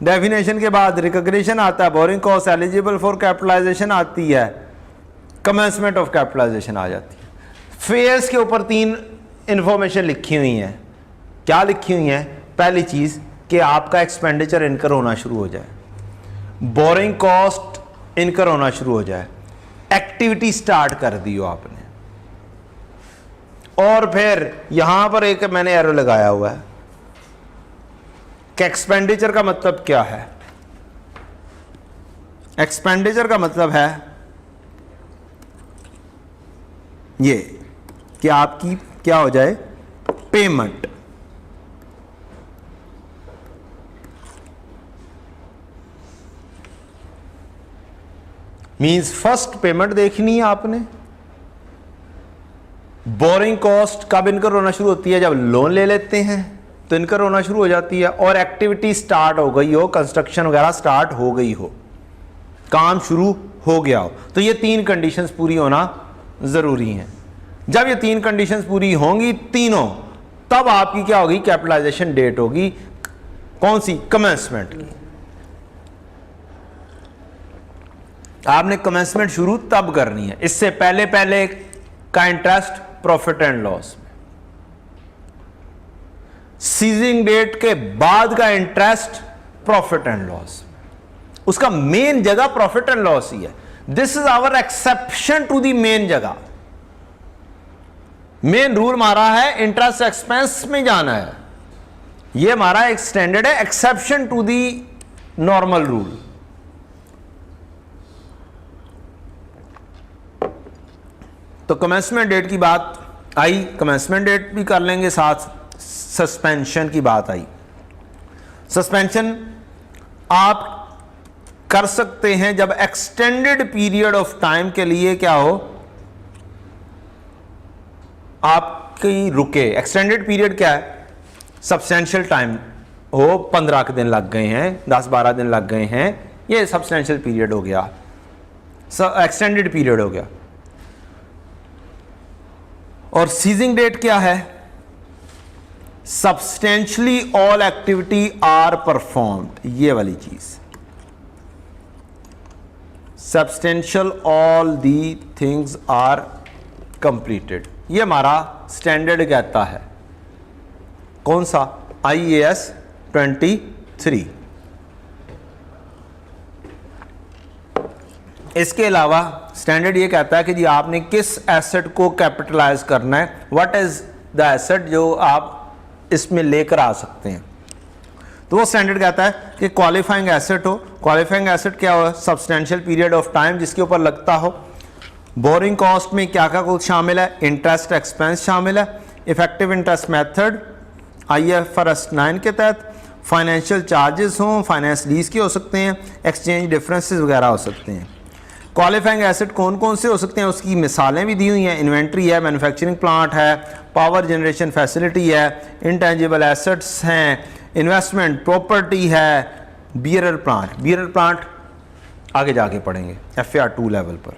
डेफिनेशन के बाद रिकॉग्निशन आता है, borrowing cost eligible for capitalization आती है, कमेंसमेंट ऑफ कैपिटलाइजेशन आ जाती है। फेयर्स के ऊपर 3 इंफॉर्मेशन लिखी हुई हैं। क्या लिखी हुई हैं? पहली चीज़ कि आपका एक्सपेंडिचर इनकर होना शुरू हो जाए, बोरिंग कॉस्ट इनकर होना शुरू हो जाए, एक्टिविटी स्टार्ट कर दी हो आपने। और फिर यहां पर एक मैंने एरो लगाया हुआ है कि एक्सपेंडिचर का मतलब क्या है। एक्सपेंडिचर का मतलब है ये कि आपकी क्या हो जाए? पेमेंट। मींस फर्स्ट पेमेंट देखनी है आपने। बोरिंग कॉस्ट कब इनकर होना शुरू होती है? जब लोन ले लेते हैं तो इनकर होना शुरू हो जाती है। और एक्टिविटी स्टार्ट हो गई हो, कंस्ट्रक्शन वगैरह स्टार्ट हो गई हो, काम शुरू हो गया हो, तो ये 3 कंडीशंस पूरी होना जरूरी हैं। जब ये 3 कंडीशंस पूरी होंगी तीनों, तब आपकी क्या होगी? कैपिटलाइजेशन डेट होगी। कौन सी? कमेंसमेंट की। आपने कमेंसमेंट शुरू तब करनी है। इससे पहले पहले का इंटरेस्ट प्रॉफिट एंड लॉस में, सीजिंग डेट के बाद का इंटरेस्ट प्रॉफिट एंड लॉस में। उसका मेन जगह प्रॉफिट एंड लॉस ही है। This is our exception to the main जगह। मेन रूल हमारा है इंटरेस्ट एक्सपेंस में जाना है। यह हमारा एक स्टैंडर्ड है, exception to the normal rule. तो कमेंसमेंट डेट की बात आई, कमेंसमेंट डेट भी कर लेंगे, साथ सस्पेंशन की बात आई। सस्पेंशन आप कर सकते हैं जब एक्सटेंडेड पीरियड ऑफ टाइम के लिए क्या हो, आपकी रुके। एक्सटेंडेड पीरियड क्या है? सब्सटेंशियल टाइम हो, 15 के दिन लग गए हैं, 10-12 दिन लग गए हैं, ये सब्सटेंशियल पीरियड हो गया, एक्सटेंडेड पीरियड हो गया। और सीजिंग डेट क्या है? Substantially all activity are performed, ये वाली चीज। Substantial all the things are completed, ये हमारा स्टैंडर्ड कहता है। कौन सा? IAS 23। इसके अलावा स्टैंडर्ड ये कहता है कि जी आपने किस एसेट को कैपिटलाइज करना है, व्हाट इज द एसेट जो आप इसमें लेकर आ सकते हैं। तो वो स्टैंडर्ड कहता है कि क्वालिफाइंग एसेट हो। क्वालिफाइंग एसेट क्या हो? सब्सटेंशियल पीरियड ऑफ टाइम जिसके ऊपर लगता हो। बोरिंग कॉस्ट में क्या क्या कुछ शामिल है? इंटरेस्ट एक्सपेंस शामिल है। इफेक्टिव इंटरेस्ट मेथड IFRS 9 के तहत। फाइनेंशियल चार्जेस हों, फाइनेंस लीज के हो सकते हैं, एक्सचेंज डिफरेंसेस वगैरह हो सकते हैं। क्वालिफाइंग एसेट कौन कौन से हो सकते हैं उसकी मिसालें भी दी हुई हैं। इन्वेंट्री है, मैन्युफैक्चरिंग प्लांट है, पावर जनरेशन फैसिलिटी है, इंटेंजिबल एसेट्स हैं, इन्वेस्टमेंट प्रॉपर्टी है, बियरर प्लांट। बियरर प्लांट आगे जाके पढ़ेंगे FAR 2 लेवल पर।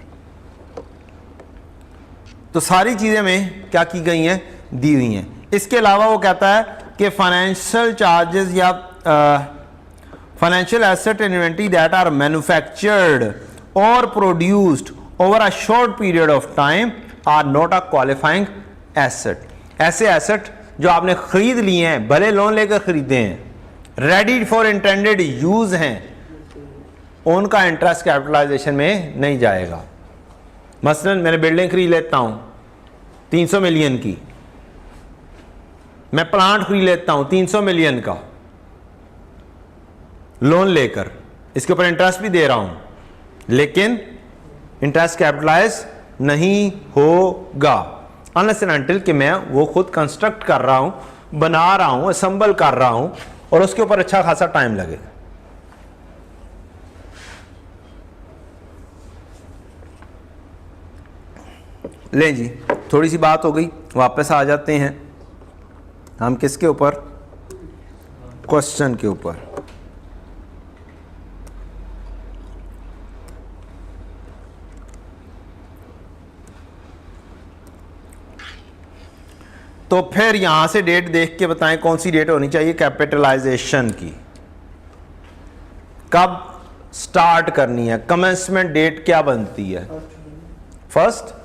तो सारी चीज़ें में क्या की गई हैं? दी हुई हैं। इसके अलावा वो कहता है कि फाइनेंशियल चार्जेस या financial asset and inventory that are manufactured और produced over a short period of time are not a qualifying asset. ऐसे एसेट जो आपने खरीद लिए हैं, भले लोन लेकर खरीदे हैं, रेडी फॉर इंटेंडेड यूज हैं, उनका इंटरेस्ट कैपिटलाइजेशन में नहीं जाएगा। मसलन मैंने बिल्डिंग खरीद लेता हूं 300 मिलियन की, मैं प्लांट खरीद लेता हूं 300 मिलियन का लोन लेकर, इसके ऊपर इंटरेस्ट भी दे रहा हूं, लेकिन इंटरेस्ट कैपिटलाइज नहीं होगा अनलेस एंड अनटिल कि मैं वो खुद कंस्ट्रक्ट कर रहा हूं, बना रहा हूं, असेंबल कर रहा हूं और उसके ऊपर अच्छा खासा टाइम लगे। ले जी, थोड़ी सी बात हो गई, वापस आ जाते हैं हम किसके ऊपर? क्वेश्चन के ऊपर। तो फिर यहां से डेट देख के बताएं कौन सी डेट होनी चाहिए कैपिटलाइजेशन की, कब स्टार्ट करनी है, कमेंसमेंट डेट क्या बनती है? फर्स्ट,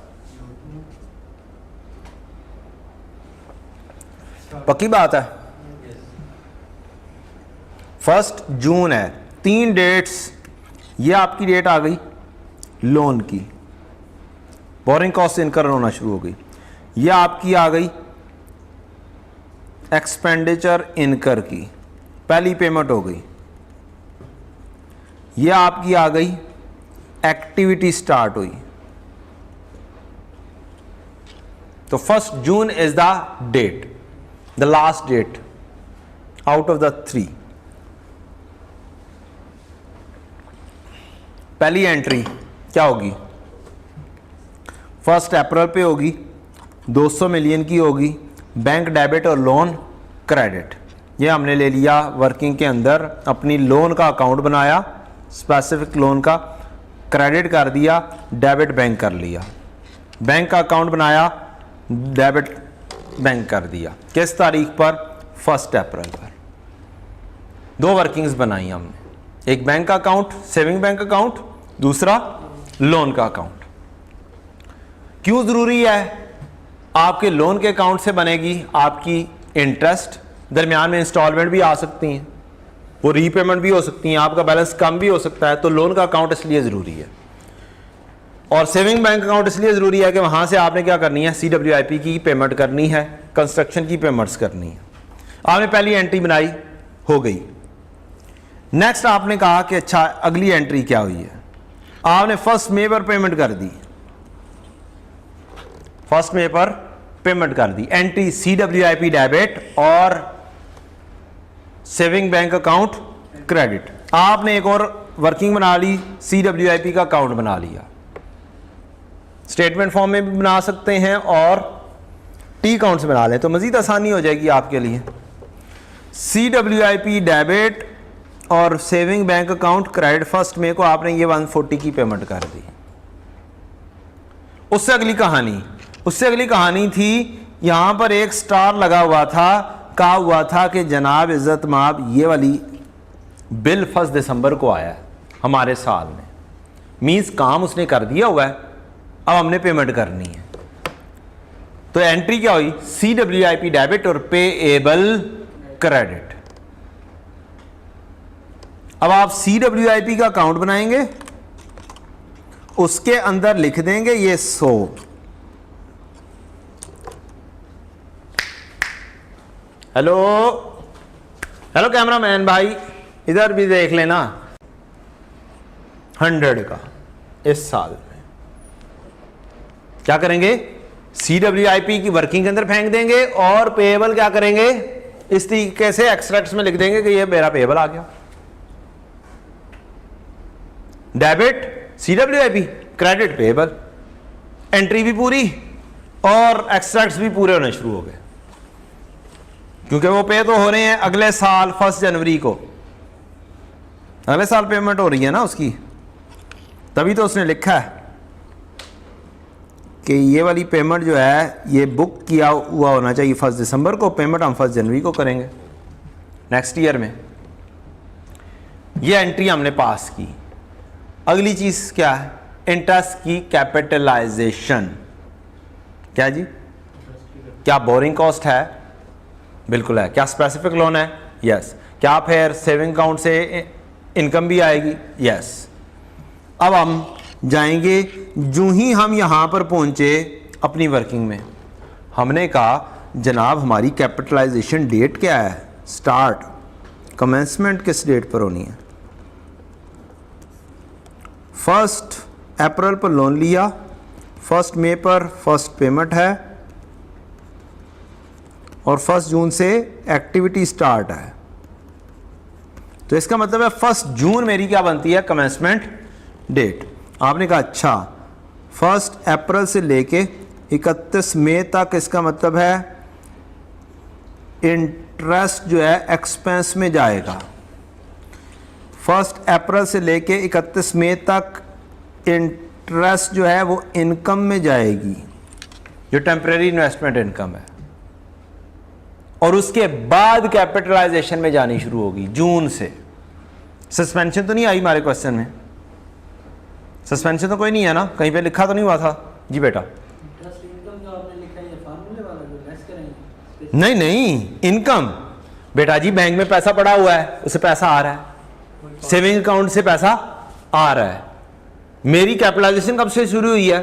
पक्की बात है? 1 जून है। 3 डेट्स, ये आपकी डेट आ गई लोन की, बोरिंग कॉस्ट इनकर होना शुरू हो गई। ये आपकी आ गई एक्सपेंडिचर इनकर की, पहली पेमेंट हो गई। ये आपकी आ गई एक्टिविटी स्टार्ट हुई। तो 1 June is the date, the last date out of the 3। पहली एंट्री क्या होगी? 1 अप्रैल पे होगी, 200 मिलियन की होगी, बैंक डेबिट और लोन क्रेडिट। ये हमने ले लिया वर्किंग के अंदर, अपनी लोन का अकाउंट बनाया, स्पेसिफिक लोन का, क्रेडिट कर दिया, डेबिट बैंक कर लिया, बैंक का अकाउंट बनाया, डेबिट बैंक कर दिया। किस तारीख पर? 1 अप्रैल पर। 2 वर्किंग्स बनाई हमने, एक बैंक का अकाउंट, सेविंग बैंक अकाउंट, दूसरा लोन का अकाउंट। क्यों जरूरी है? आपके लोन के अकाउंट से बनेगी आपकी इंटरेस्ट, दरमियान में इंस्टॉलमेंट भी आ सकती हैं, वो रीपेमेंट भी हो सकती हैं, आपका बैलेंस कम भी हो सकता है। तो लोन का अकाउंट इसलिए ज़रूरी है। और सेविंग बैंक अकाउंट इसलिए ज़रूरी है कि वहाँ से आपने क्या करनी है? CWIP की पेमेंट करनी है, कंस्ट्रक्शन की पेमेंट्स करनी है। आपने पहली एंट्री बनाई, हो गई। नेक्स्ट आपने कहा कि अच्छा अगली एंट्री क्या हुई है? आपने 1 मई पर पेमेंट कर दी, 1 मई पर पेमेंट कर दी। एंट्री CWIP डेबिट और सेविंग बैंक अकाउंट क्रेडिट। आपने एक और वर्किंग बना ली, CWIP का अकाउंट बना लिया। स्टेटमेंट फॉर्म में भी बना सकते हैं और T अकाउंट से बना लें तो मजीद आसानी हो जाएगी आपके लिए। CWIP डेबिट और सेविंग बैंक अकाउंट क्रेडिट 1 मई को आपने ये 140 की पेमेंट कर दी। उससे अगली कहानी थी, यहां पर एक स्टार लगा हुआ था, कहा हुआ था कि जनाब इज्जत माब ये वाली बिल 1 दिसंबर को आया है हमारे साल में, मीन्स काम उसने कर दिया हुआ है, अब हमने पेमेंट करनी है। तो एंट्री क्या हुई? CWIP डेबिट और पेएबल क्रेडिट। अब आप CWIP का अकाउंट बनाएंगे उसके अंदर लिख देंगे ये 100। हेलो हेलो कैमरामैन भाई, इधर भी देख लेना। 100 का इस साल में क्या करेंगे, CWIP की वर्किंग के अंदर फेंक देंगे और पेएबल क्या करेंगे, इस तरीके से एक्सट्रैक्ट्स में लिख देंगे कि ये मेरा पेएबल आ गया। Debit CWIP, credit payable, entry भी पूरी और एक्सट्रैक्ट्स भी पूरे होने शुरू हो गए, क्योंकि वो पे तो हो रहे हैं अगले साल 1 जनवरी को, अगले साल पेमेंट हो रही है ना उसकी। तभी तो उसने लिखा है कि ये वाली पेमेंट जो है ये बुक किया हुआ होना चाहिए 1 दिसंबर को, पेमेंट हम 1 जनवरी को करेंगे नेक्स्ट ईयर में। ये एंट्री हमने पास की। अगली चीज क्या है, इंटरेस्ट की कैपिटलाइजेशन। क्या जी, क्या बोरिंग कॉस्ट है? बिल्कुल है। क्या स्पेसिफिक लोन है? यस। क्या फिर सेविंग अकाउंट से इनकम भी आएगी? यस। अब हम जाएंगे, जो ही हम यहां पर पहुंचे अपनी वर्किंग में, हमने कहा जनाब हमारी कैपिटलाइजेशन डेट क्या है, स्टार्ट, कमेंसमेंट किस डेट पर होनी है? 1 अप्रैल पर लोन लिया, 1 मई पर फर्स्ट पेमेंट है और 1 जून से एक्टिविटी स्टार्ट है। तो इसका मतलब है 1 जून मेरी क्या बनती है, कमेंसमेंट डेट। आपने कहा अच्छा 1 अप्रैल से लेके 31 मई तक, इसका मतलब है इंटरेस्ट जो है एक्सपेंस में जाएगा। 1 अप्रैल से लेके 31 मई तक इंटरेस्ट जो है वो इनकम में जाएगी, जो टेम्परेरी इन्वेस्टमेंट इनकम है, और उसके बाद कैपिटलाइजेशन में जानी शुरू होगी जून से। सस्पेंशन तो नहीं आई हमारे क्वेश्चन में? सस्पेंशन तो कोई नहीं है ना, कहीं पे लिखा तो नहीं हुआ था जी बेटा? इंटरेस्ट इनकम जो आपने लिखा है ये फार्मूले वाला जो लेस करेंगे। नहीं नहीं, इनकम बेटा जी, बैंक में पैसा पड़ा हुआ है, उससे पैसा आ रहा है, सेविंग अकाउंट से पैसा आ रहा है। मेरी कैपिटलाइजेशन कब से शुरू हुई है?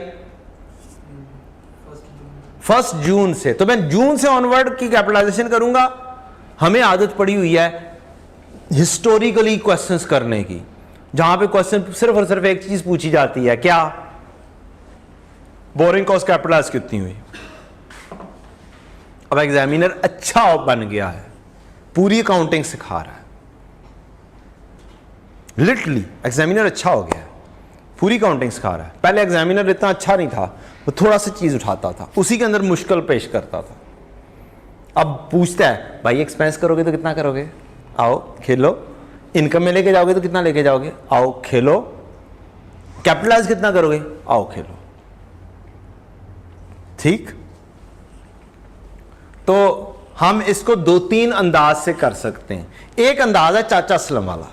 1 जून से। तो मैं जून से ऑनवर्ड की कैपिटलाइजेशन करूंगा। हमें आदत पड़ी हुई है हिस्टोरिकली क्वेश्चंस करने की, जहां पे क्वेश्चन सिर्फ और सिर्फ एक चीज पूछी जाती है, क्या बोरिंग कॉस्ट कैपिटलाइज कितनी हुई। अब एग्जामिनर अच्छा बन गया है, पूरी अकाउंटिंग सिखा रहा है, लिटरली एग्जामिनर अच्छा हो गया है, पूरी अकाउंटिंग सिखा रहा है। पहले एग्जामिनर इतना अच्छा नहीं था, वो थोड़ा सा चीज उठाता था, उसी के अंदर मुश्किल पेश करता था। अब पूछता है भाई एक्सपेंस करोगे तो कितना करोगे, आओ खेलो। इनकम में लेके जाओगे तो कितना लेके जाओगे, आओ खेलो। कैपिटलाइज कितना करोगे, आओ खेलो। ठीक, तो हम इसको 2-3 अंदाज से कर सकते हैं। एक अंदाज है चाचा असलम वाला,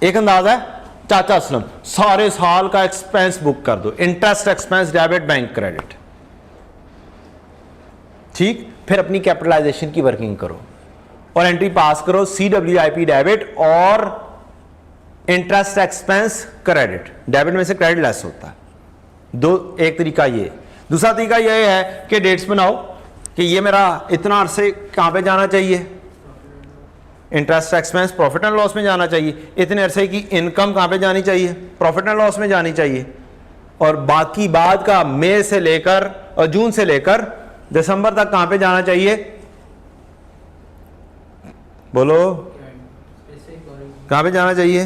एक अंदाज है चाचा असलम, सारे साल का एक्सपेंस बुक कर दो, interest expense debit bank credit. ठीक, फिर अपनी कैपिटलाइजेशन की वर्किंग करो और एंट्री पास करो, CWIP डेबिट और इंटरेस्ट एक्सपेंस क्रेडिट। डेबिट में से क्रेडिट लेस होता है। एक तरीका ये। दूसरा तरीका ये है कि डेट्स बनाओ कि ये मेरा इतना अरसे कहां पे जाना चाहिए, interest expense profit and loss में जाना चाहिए, इतने अरसे की इनकम कहां पे जानी चाहिए, प्रॉफिट एंड लॉस में जानी चाहिए, और बाकी बाद का मई से लेकर और जून से लेकर दिसंबर तक कहां पे जाना चाहिए, बोलो कहां पे जाना चाहिए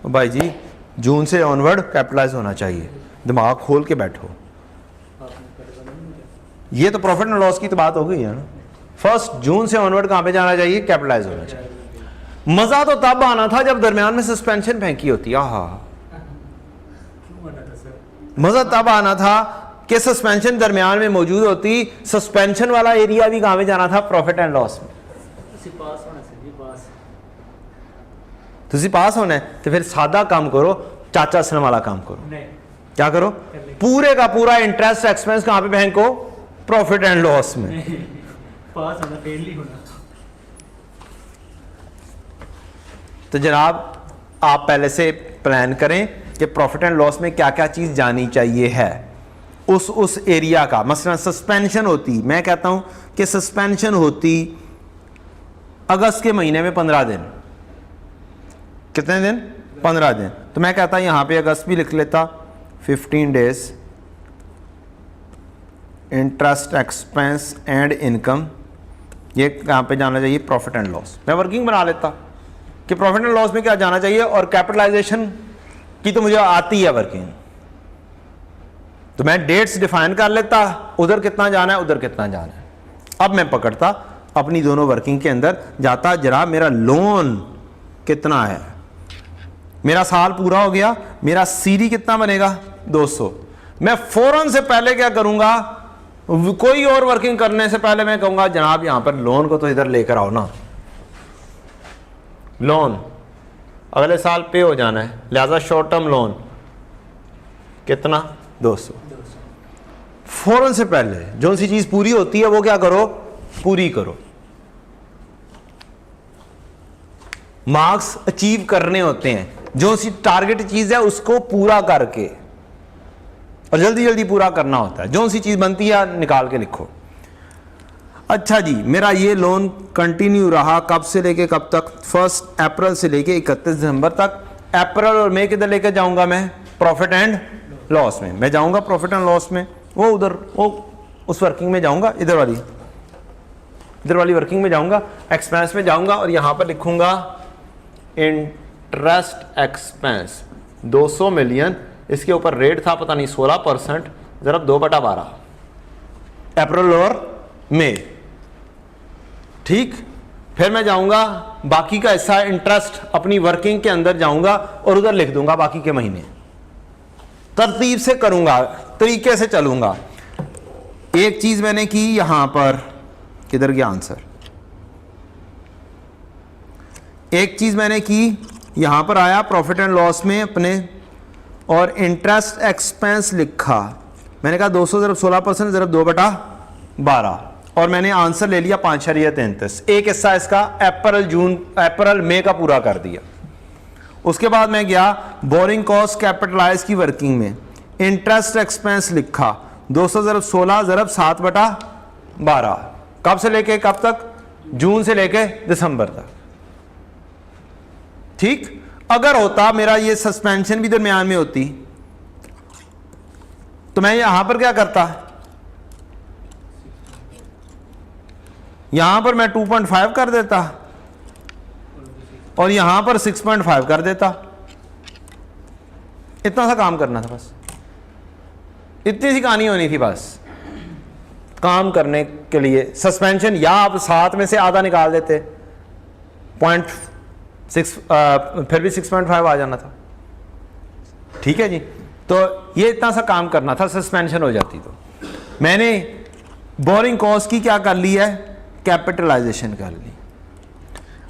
भाई जी? जून से ऑनवर्ड कैपिटलाइज होना चाहिए। दिमाग खोल के बैठो। ये तो प्रॉफिट एंड लॉस की तो बात हो गई है ना। 1 जून से ऑनवर्ड कहां पे जाना चाहिए, कैपिटलाइज होना चाहिए। मजा तो तब आना था जब दरमियान में सस्पेंशन फेंकी होती। आहा, मजा तब आना था कि सस्पेंशन दरमियान में मौजूद होती। सस्पेंशन वाला एरिया भी कहां पे जाना था, प्रॉफिट एंड लॉस में। तुसी पास होना है तो फिर सादा काम करो, चाचा असलम वाला काम करो। क्या करो, पूरे का पूरा इंटरेस्ट एक्सपेंस कहां पे बैंक को, प्रॉफिट एंड लॉस में। पास होना, फेल नहीं होना। तो जनाब आप पहले से प्लान करें कि प्रॉफिट एंड लॉस में क्या क्या चीज़ जानी चाहिए है उस एरिया का। मसलन सस्पेंशन होती, मैं कहता हूं कि सस्पेंशन होती अगस्त के महीने में 15 दिन। कितने दिन? 15 दिन। तो मैं कहता यहां पे अगस्त भी लिख लेता, 15 days interest expense and income. ये कहाँ पे जाना चाहिए? Profit and loss. मैं वर्किंग बना लेता कि प्रॉफिट एंड लॉस में क्या जाना चाहिए, और कैपिटलाइजेशन की तो मुझे आती है वर्किंग, तो मैं डेट्स डिफाइन कर लेता, उधर कितना जाना है उधर कितना जाना है। अब मैं पकड़ता अपनी दोनों वर्किंग के अंदर, जाता जरा मेरा लोन कितना है, मेरा साल पूरा हो गया, मेरा सीडी कितना बनेगा? 200। मैं फौरन से पहले क्या करूंगा, कोई और वर्किंग करने से पहले मैं कहूंगा जनाब यहां पर लोन को तो इधर लेकर आओ ना, लोन अगले साल पे हो जाना है, लिहाजा शॉर्ट टर्म लोन कितना? 200। फौरन से पहले जो सी चीज पूरी होती है वो क्या करो? पूरी करो। मार्क्स अचीव करने होते हैं, जो सी टारगेट चीज है उसको पूरा करके, और जल्दी जल्दी पूरा करना होता है। जो सी चीज बनती है निकाल के लिखो। अच्छा जी, मेरा ये लोन कंटिन्यू रहा कब से लेके कब तक? 1 अप्रैल से लेके 31 दिसंबर तक। अप्रैल और मई किधर लेके जाऊंगा मैं? प्रॉफिट एंड लॉस में। मैं जाऊंगा प्रॉफिट एंड लॉस में, वो उधर वो उस वर्किंग में जाऊंगा, इधर वाली वर्किंग में जाऊंगा, एक्सपेंस में जाऊंगा और यहां पर लिखूंगा इंटरेस्ट एक्सपेंस 200 मिलियन। इसके ऊपर रेट था पता नहीं 16%, ज़रा 2/12 अप्रैल और मई। ठीक, फिर मैं जाऊंगा बाकी का हिस्सा इंटरेस्ट अपनी वर्किंग के अंदर जाऊंगा और उधर लिख दूंगा बाकी के महीने। तरतीब से करूंगा, तरीके से चलूंगा। एक चीज मैंने की यहां पर, किधर गया आंसर? एक चीज मैंने की यहां पर आया प्रॉफिट एंड लॉस में अपने, और इंटरेस्ट एक्सपेंस लिखा। मैंने कहा 200 ज़रब 16% ज़रब 2/12, और मैंने आंसर ले लिया 5.33। एक हिस्सा इसका अप्रैल मई का पूरा कर दिया। उसके बाद मैं गया बोरिंग कॉस्ट कैपिटलाइज की वर्किंग में, इंटरेस्ट एक्सपेंस लिखा 200 ज़रब 16 ज़रब 7/12। कब से लेके कब तक? जून से लेके दिसंबर तक। ठीक, अगर होता मेरा ये सस्पेंशन भी दरमियान में होती तो मैं यहां पर क्या करता? यहां पर मैं 2.5 कर देता और यहां पर 6.5 कर देता। इतना सा काम करना था बस, इतनी सी कहानी होनी थी बस काम करने के लिए। सस्पेंशन या आप 7 में से आधा निकाल देते, 0.6 फिर भी 6.5 आ जाना था। ठीक है जी, तो ये इतना सा काम करना था, सस्पेंशन हो जाती तो। मैंने बोरिंग कॉस्ट की क्या कर ली है? कैपिटलाइजेशन कर ली।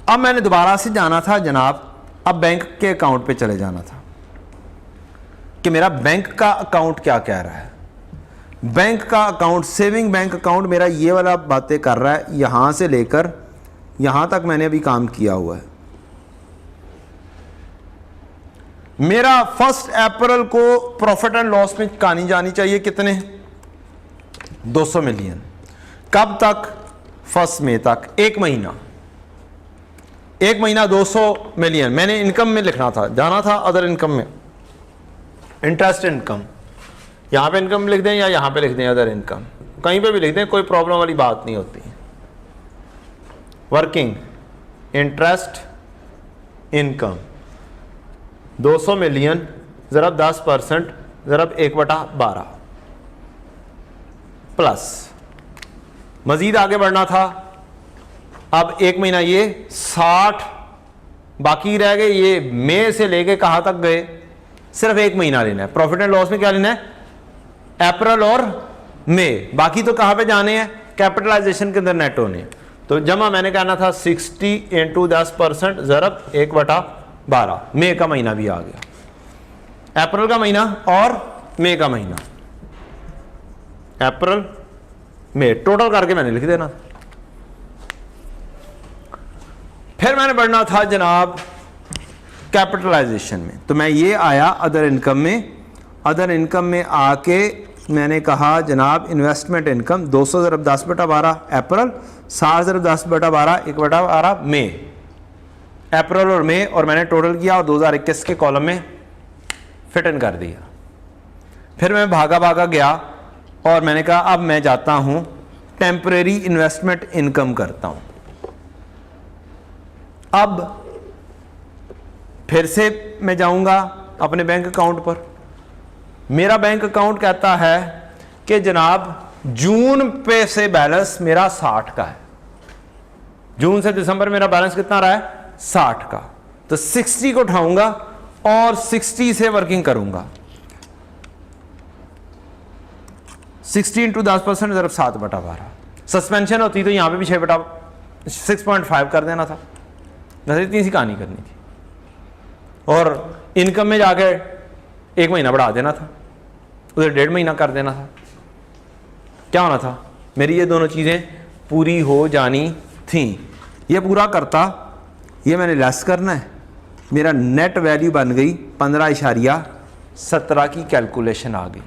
अब मैंने दोबारा से जाना था जनाब, अब बैंक के अकाउंट पे चले जाना था कि मेरा बैंक का अकाउंट क्या कह रहा है। बैंक का अकाउंट, सेविंग बैंक अकाउंट मेरा ये वाला बातें कर रहा है, यहां से लेकर यहां तक मैंने अभी काम किया हुआ है। मेरा 1 अप्रैल को प्रॉफिट एंड लॉस में कहानी जानी चाहिए कितने? 200 मिलियन। कब तक? 1 मई तक, एक महीना 200 मिलियन। मैंने इनकम में लिखना था, जाना था अदर इनकम में, इंटरेस्ट इनकम। यहां पे इनकम लिख दें या यहां पे लिख दें अदर इनकम, कहीं पे भी लिख दें, कोई प्रॉब्लम वाली बात नहीं होती। वर्किंग इंटरेस्ट इनकम 200 मिलियन ज़रब 10% ज़रब 1/12 प्लस। मजीद आगे बढ़ना था, अब एक महीना ये 60 बाकी रह गए। ये मई से लेके कहां तक गए? सिर्फ एक महीना लेना है। प्रॉफिट एंड लॉस में क्या लेना है? अप्रैल और मई। बाकी तो कहां पे जाने हैं? कैपिटलाइजेशन के अंदर नेट होने। तो जमा मैंने कहना था 60 × 10% ज़रब 1/12। मई का महीना भी आ गया, अप्रैल का महीना और मई का महीना। अप्रैल मई टोटल करके मैंने लिख देना। फिर मैंने बढ़ना था जनाब कैपिटलाइजेशन में। तो मैं ये आया अदर इनकम में, अदर इनकम में आके मैंने कहा जनाब इन्वेस्टमेंट इनकम 200 ज़रब 10/12 अप्रैल, 60 ज़रब 10/12 1/12 मई, अप्रैल और मई, और मैंने टोटल किया और 2021 के कॉलम में फिट इन कर दिया। फिर मैं भागा भागा गया और मैंने कहा अब मैं जाता हूं टेम्परेरी इन्वेस्टमेंट इनकम करता हूं। अब फिर से मैं जाऊंगा अपने बैंक अकाउंट पर। मेरा बैंक अकाउंट कहता है कि जनाब जून पे से बैलेंस मेरा 60 का है, जून से दिसंबर मेरा बैलेंस कितना रहा है 60 का। तो 60 को उठाऊंगा और 60 से वर्किंग करूंगा, 60 इंटू 10% ज़रब 7/12। सस्पेंशन होती तो यहां पे भी 6.5 कर देना था, बस इतनी सी कहानी करनी थी, और इनकम में जाके 1 महीना बढ़ा देना था, उधर 1.5 महीना कर देना था। क्या होना था, मेरी ये दोनों चीज़ें पूरी हो जानी थी। ये पूरा करता, ये मैंने लेस करना है, मेरा नेट वैल्यू बन गई 15.17 की कैलकुलेशन आ गई।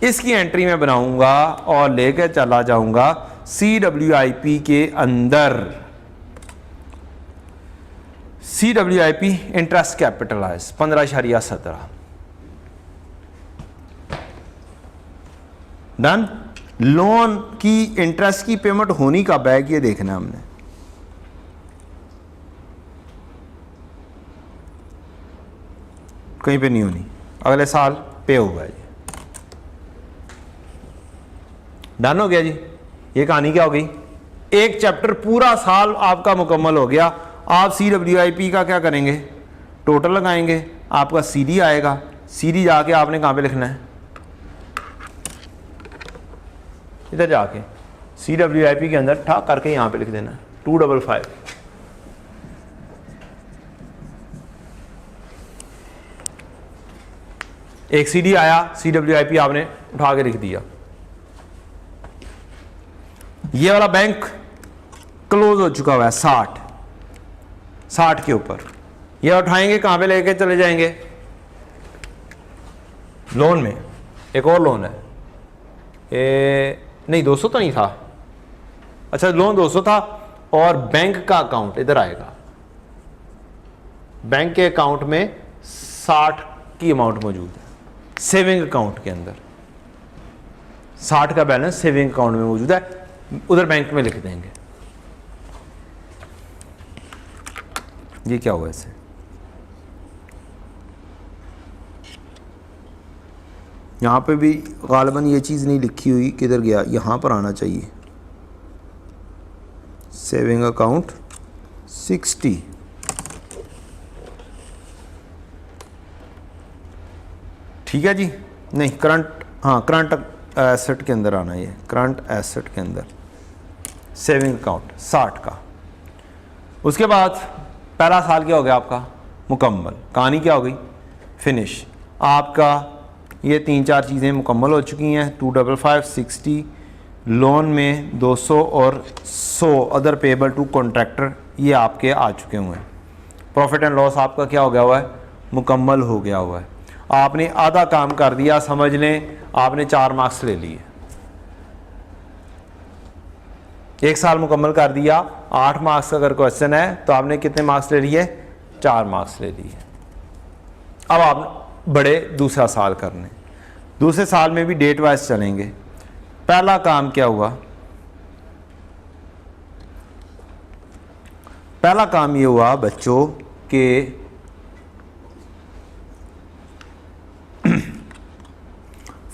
इसकी एंट्री मैं बनाऊंगा और लेकर चला जाऊंगा CWIP के अंदर। CWIP interest capitalize 15.17 done. Loan की इंटरेस्ट की पेमेंट होनी कब है ये देखना हमने। कहीं पे नहीं होनी, अगले साल पे होगा जी। डन हो गया जी। ये कहानी क्या हो गई, एक चैप्टर पूरा साल आपका मुकम्मल हो गया। आप CWIP का क्या करेंगे, टोटल लगाएंगे, आपका CD आएगा, CD जाके आपने कहाँ पे लिखना है, इधर जाके CWIP के अंदर ठा करके यहाँ पे लिख देना है 255। एक CD आया, CWIP आपने उठा के लिख दिया। ये वाला बैंक क्लोज हो चुका हुआ है 60 के ऊपर। ये उठाएंगे कहां पे लेके चले जाएंगे, लोन में। एक और लोन है, नहीं 200 तो नहीं था, अच्छा लोन 200 था, और बैंक का अकाउंट इधर आएगा। बैंक के अकाउंट में 60 की अमाउंट मौजूद है, सेविंग अकाउंट के अंदर 60 का बैलेंस सेविंग अकाउंट में मौजूद है, उधर बैंक में लिख देंगे। ये क्या हुआ इसे, यहां पे भी गालिबन ये चीज़ नहीं लिखी हुई, किधर गया, यहां पर आना चाहिए। सेविंग अकाउंट 60, ठीक है जी। नहीं करंट, हाँ करंट एसेट के अंदर आना है, ये करंट एसेट के अंदर सेविंग अकाउंट 60 का। उसके बाद पहला साल क्या हो गया आपका मुकम्मल। कहानी क्या हो गई, फिनिश। आपका ये 3-4 चीज़ें मुकम्मल हो चुकी हैं। 255, 60, लोन में 200 और 100 अदर पेबल टू कॉन्ट्रैक्टर, ये आपके आ चुके हुए हैं। प्रॉफिट एंड लॉस आपका क्या हो गया हुआ है, मुकम्मल हो गया हुआ है। आपने आधा काम कर दिया, समझ लें आपने 4 मार्क्स ले लिए। एक साल मुकम्मल कर दिया, 8 मार्क्स का अगर क्वेश्चन है तो आपने कितने मार्क्स ले लिए, 4 मार्क्स ले लिए। अब आप बड़े दूसरा साल करने, दूसरे साल में भी डेट वाइज चलेंगे। पहला काम क्या हुआ, पहला काम ये हुआ बच्चों के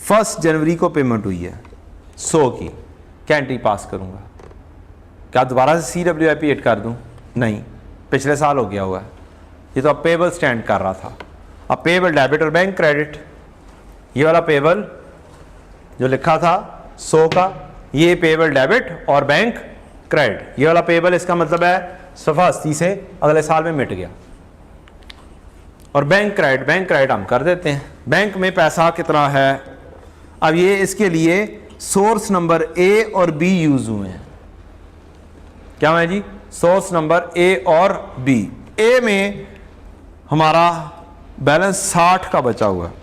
1 जनवरी को पेमेंट हुई है 100 की। क्या एंट्री पास करूंगा, क्या दोबारा से CWIP एड कर दूं, नहीं, पिछले साल हो गया हुआ है। ये तो अब पेबल स्टैंड कर रहा था। अब पेबल डेबिट और बैंक क्रेडिट, ये वाला पेबल जो लिखा था 100 का, ये पेबल डेबिट और बैंक क्रेडिट। ये वाला पेबल इसका मतलब है सफ़ा 80 से अगले साल में मिट गया। और बैंक क्रेडिट हम कर देते हैं। बैंक में पैसा कितना है, अब ये इसके लिए सोर्स नंबर A और B यूज हुए हैं। क्या है जी, सोर्स नंबर A और B। A में हमारा बैलेंस 60 का बचा हुआ है,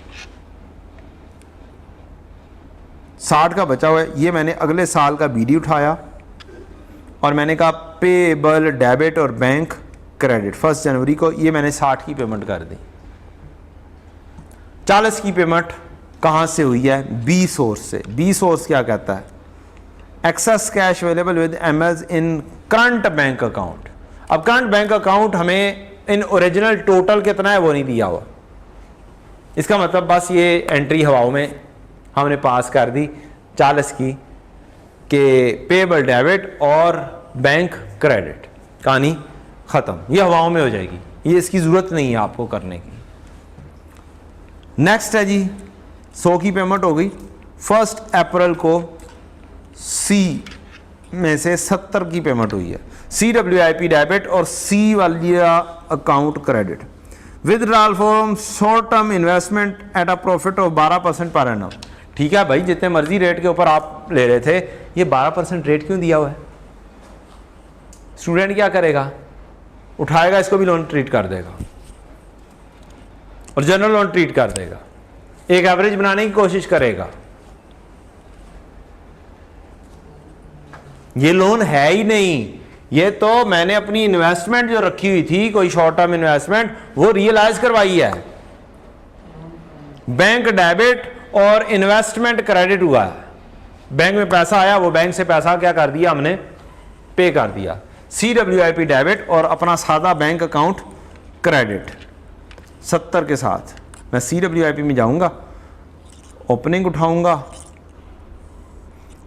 60 का बचा हुआ है। ये मैंने अगले साल का बीडी उठाया और मैंने कहा पेबल डेबिट और बैंक क्रेडिट 1 जनवरी को, ये मैंने 60 की पेमेंट कर दी। 40 की पेमेंट कहाँ से हुई है? बी सोर्स से। बी सोर्स क्या कहता है? Access cash available with MS in current bank account. अब करंट बैंक अकाउंट हमें इन ओरिजिनल टोटल कितना है वो नहीं दिया हुआ, इसका मतलब बस ये एंट्री हवाओं में हमने पास कर दी 40 की के पेबल डेबिट और बैंक क्रेडिट, कहानी ख़त्म, ये हवाओं में हो जाएगी, ये इसकी ज़रूरत नहीं है आपको करने की। नेक्स्ट है जी 100 की पेमेंट हो गई। 1 अप्रैल को सी में से 70 की पेमेंट हुई है, CWIP डेबिट और सी वाली account credit. Withdrawal from short term investment at a profit of 12% per annum. ठीक है भाई, जितने मर्जी रेट के ऊपर आप ले रहे थे, ये 12% रेट क्यों दिया हुआ है? स्टूडेंट क्या करेगा? उठाएगा, इसको भी लोन ट्रीट कर देगा और जनरल लोन ट्रीट कर देगा, एक एवरेज बनाने की कोशिश करेगा। ये लोन है ही नहीं, ये तो मैंने अपनी इन्वेस्टमेंट जो रखी हुई थी, कोई शॉर्ट टर्म इन्वेस्टमेंट, वो रियलाइज करवाई है। बैंक डेबिट और इन्वेस्टमेंट क्रेडिट हुआ है, बैंक में पैसा आया, वो बैंक से पैसा क्या कर दिया हमने? पे कर दिया। CWIP डेबिट और अपना सादा बैंक अकाउंट क्रेडिट 70 के साथ। मैं CWIP में जाऊंगा, ओपनिंग उठाऊंगा,